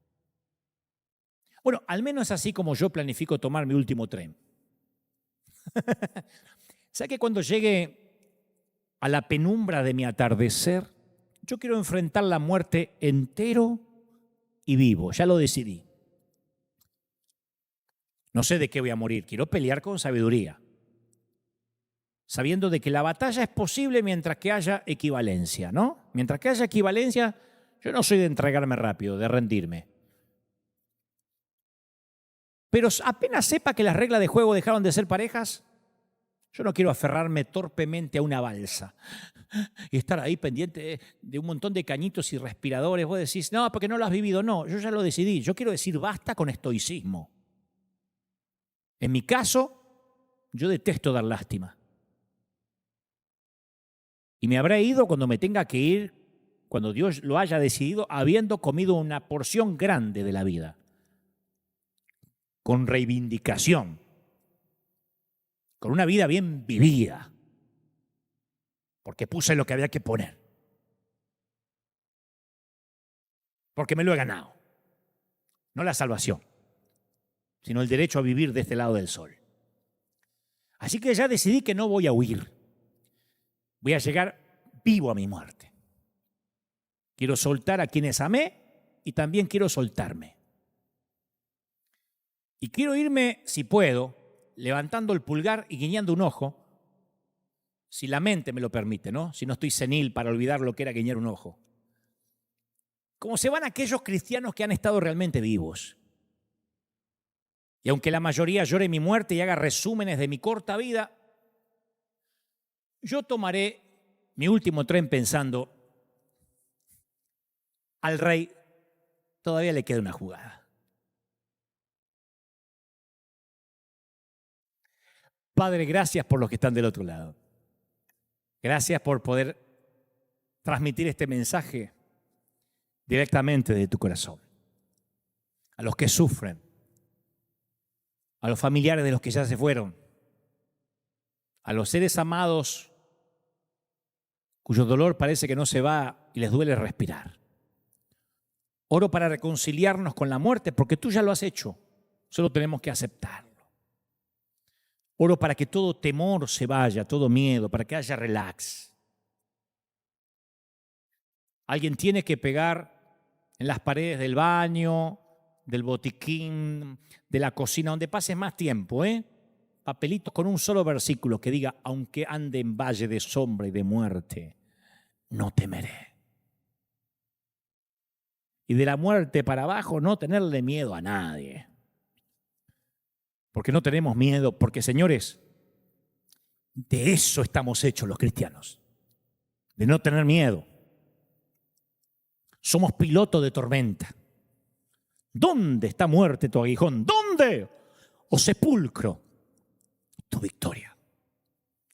Bueno, al menos es así como yo planifico tomar mi último tren. ¿Sabe que cuando llegue a la penumbra de mi atardecer, yo quiero enfrentar la muerte entero y vivo? Ya lo decidí. No sé de qué voy a morir, quiero pelear con sabiduría, sabiendo de que la batalla es posible mientras que haya equivalencia, ¿no? Mientras que haya equivalencia, yo no soy de entregarme rápido, de rendirme. Pero apenas sepa que las reglas de juego dejaron de ser parejas, yo no quiero aferrarme torpemente a una balsa y estar ahí pendiente de un montón de cañitos y respiradores. Vos decís, no, porque no lo has vivido. No, yo ya lo decidí. Yo quiero decir basta con estoicismo. En mi caso, yo detesto dar lástima. Y me habré ido cuando me tenga que ir, cuando Dios lo haya decidido, habiendo comido una porción grande de la vida. Con reivindicación. Con una vida bien vivida. Porque puse lo que había que poner. Porque me lo he ganado. No la salvación, sino el derecho a vivir de este lado del sol. Así que ya decidí que no voy a huir. Voy a llegar vivo a mi muerte. Quiero soltar a quienes amé y también quiero soltarme. Y quiero irme, si puedo, levantando el pulgar y guiñando un ojo, si la mente me lo permite, ¿no? Si no estoy senil para olvidar lo que era guiñar un ojo. Como se van aquellos cristianos que han estado realmente vivos. Y aunque la mayoría llore mi muerte y haga resúmenes de mi corta vida, yo tomaré mi último tren pensando, al rey todavía le queda una jugada. Padre, gracias por los que están del otro lado. Gracias por poder transmitir este mensaje directamente de tu corazón. A los que sufren, a los familiares de los que ya se fueron, a los seres amados cuyo dolor parece que no se va y les duele respirar. Oro para reconciliarnos con la muerte porque tú ya lo has hecho, solo tenemos que aceptarlo. Oro para que todo temor se vaya, todo miedo, para que haya relax. Alguien tiene que pegar en las paredes del baño, del botiquín, de la cocina, donde pases más tiempo, papelitos con un solo versículo que diga, aunque ande en valle de sombra y de muerte, no temeré. Y de la muerte para abajo no tenerle miedo a nadie. Porque no tenemos miedo, porque señores, de eso estamos hechos los cristianos, de no tener miedo. Somos pilotos de tormenta. ¿Dónde está muerte tu aguijón? ¿Dónde? O sepulcro, tu victoria.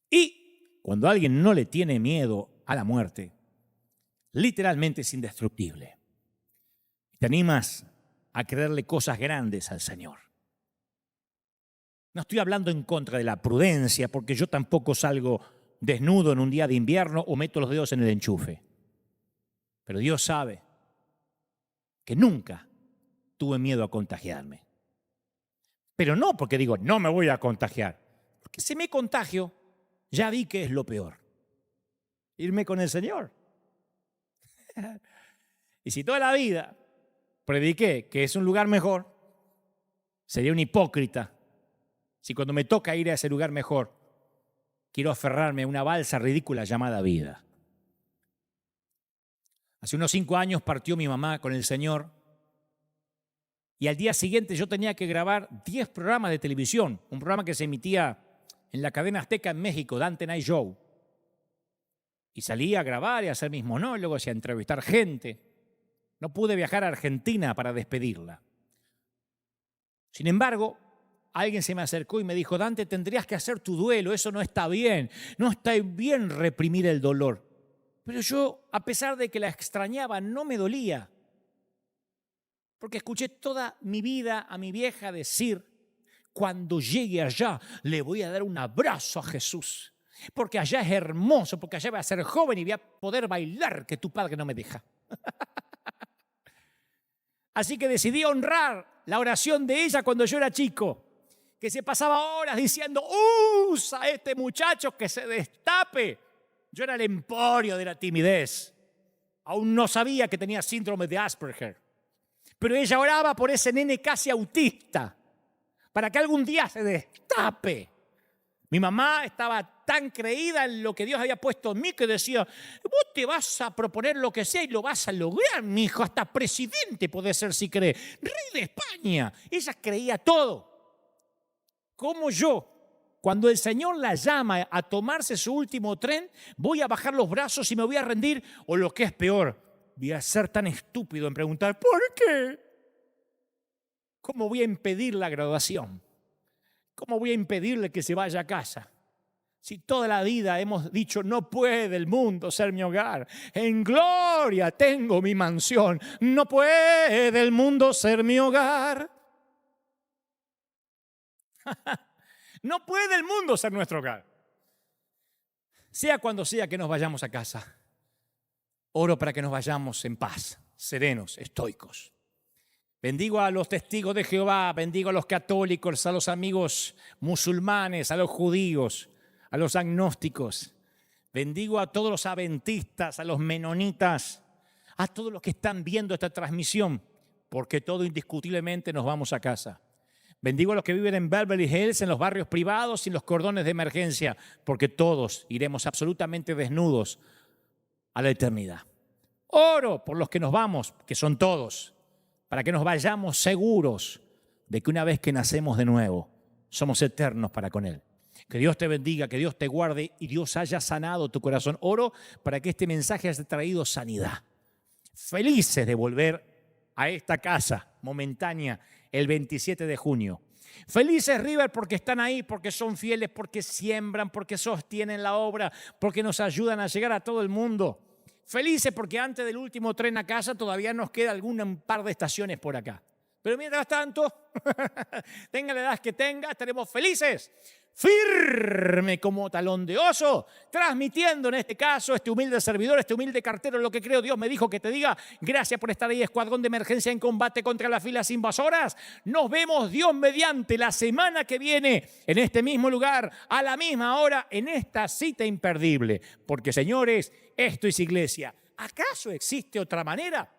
Y cuando alguien no le tiene miedo a la muerte, literalmente es indestructible. Te animas a creerle cosas grandes al Señor. No estoy hablando en contra de la prudencia, porque yo tampoco salgo desnudo en un día de invierno o meto los dedos en el enchufe. Pero Dios sabe que nunca tuve miedo a contagiarme. Pero no porque digo, no me voy a contagiar. Porque si me contagio, ya vi que es lo peor. Irme con el Señor. Y si toda la vida prediqué que es un lugar mejor, sería un hipócrita si cuando me toca ir a ese lugar mejor, quiero aferrarme a una balsa ridícula llamada vida. Hace unos 5 años partió mi mamá con el Señor y al día siguiente yo tenía que grabar 10 programas de televisión, un programa que se emitía en la cadena Azteca en México, Dante Night Show. Y salí a grabar y a hacer mis monólogos y a entrevistar gente. No pude viajar a Argentina para despedirla. Sin embargo, alguien se me acercó y me dijo, Dante, tendrías que hacer tu duelo, eso no está bien reprimir el dolor. Pero yo, a pesar de que la extrañaba, no me dolía. Porque escuché toda mi vida a mi vieja decir, cuando llegue allá le voy a dar un abrazo a Jesús. Porque allá es hermoso, porque allá voy a ser joven y voy a poder bailar, que tu padre no me deja. Así que decidí honrar la oración de ella cuando yo era chico, que se pasaba horas diciendo, usa a este muchacho que se destape. Yo era el emporio de la timidez. Aún no sabía que tenía síndrome de Asperger. Pero ella oraba por ese nene casi autista, para que algún día se destape. Mi mamá estaba tan creída en lo que Dios había puesto en mí que decía, vos te vas a proponer lo que sea y lo vas a lograr, mi hijo, hasta presidente podés ser si querés, rey de España. Ella creía todo. Como yo, cuando el Señor la llama a tomarse su último tren, voy a bajar los brazos y me voy a rendir, o lo que es peor, voy a ser tan estúpido en preguntar, ¿por qué? ¿Cómo voy a impedir la graduación? ¿Cómo voy a impedirle que se vaya a casa? Si toda la vida hemos dicho, no puede el mundo ser mi hogar. En gloria tengo mi mansión. No puede el mundo ser mi hogar. No puede el mundo ser nuestro hogar. Sea cuando sea que nos vayamos a casa, oro para que nos vayamos en paz, serenos, estoicos. Bendigo a los testigos de Jehová, bendigo a los católicos, a los amigos musulmanes, a los judíos, a los agnósticos. Bendigo a todos los adventistas, a los menonitas, a todos los que están viendo esta transmisión, porque todo indiscutiblemente nos vamos a casa. Bendigo a los que viven en Beverly Hills, en los barrios privados y en los cordones de emergencia, porque todos iremos absolutamente desnudos a la eternidad. Oro por los que nos vamos, que son todos, para que nos vayamos seguros de que una vez que nacemos de nuevo, somos eternos para con Él. Que Dios te bendiga, que Dios te guarde y Dios haya sanado tu corazón. Oro para que este mensaje haya traído sanidad. Felices de volver a esta casa momentánea el 27 de junio. Felices, River, porque están ahí, porque son fieles, porque siembran, porque sostienen la obra, porque nos ayudan a llegar a todo el mundo. Felices porque antes del último tren a casa todavía nos queda un par de estaciones por acá. Pero mientras tanto, tenga la edad que tenga, estaremos felices, firme como talón de oso, transmitiendo en este caso este humilde servidor, este humilde cartero, lo que creo Dios me dijo que te diga. Gracias por estar ahí, escuadrón de emergencia en combate contra las filas invasoras. Nos vemos, Dios mediante, la semana que viene en este mismo lugar, a la misma hora, en esta cita imperdible. Porque, señores, esto es iglesia. ¿Acaso existe otra manera?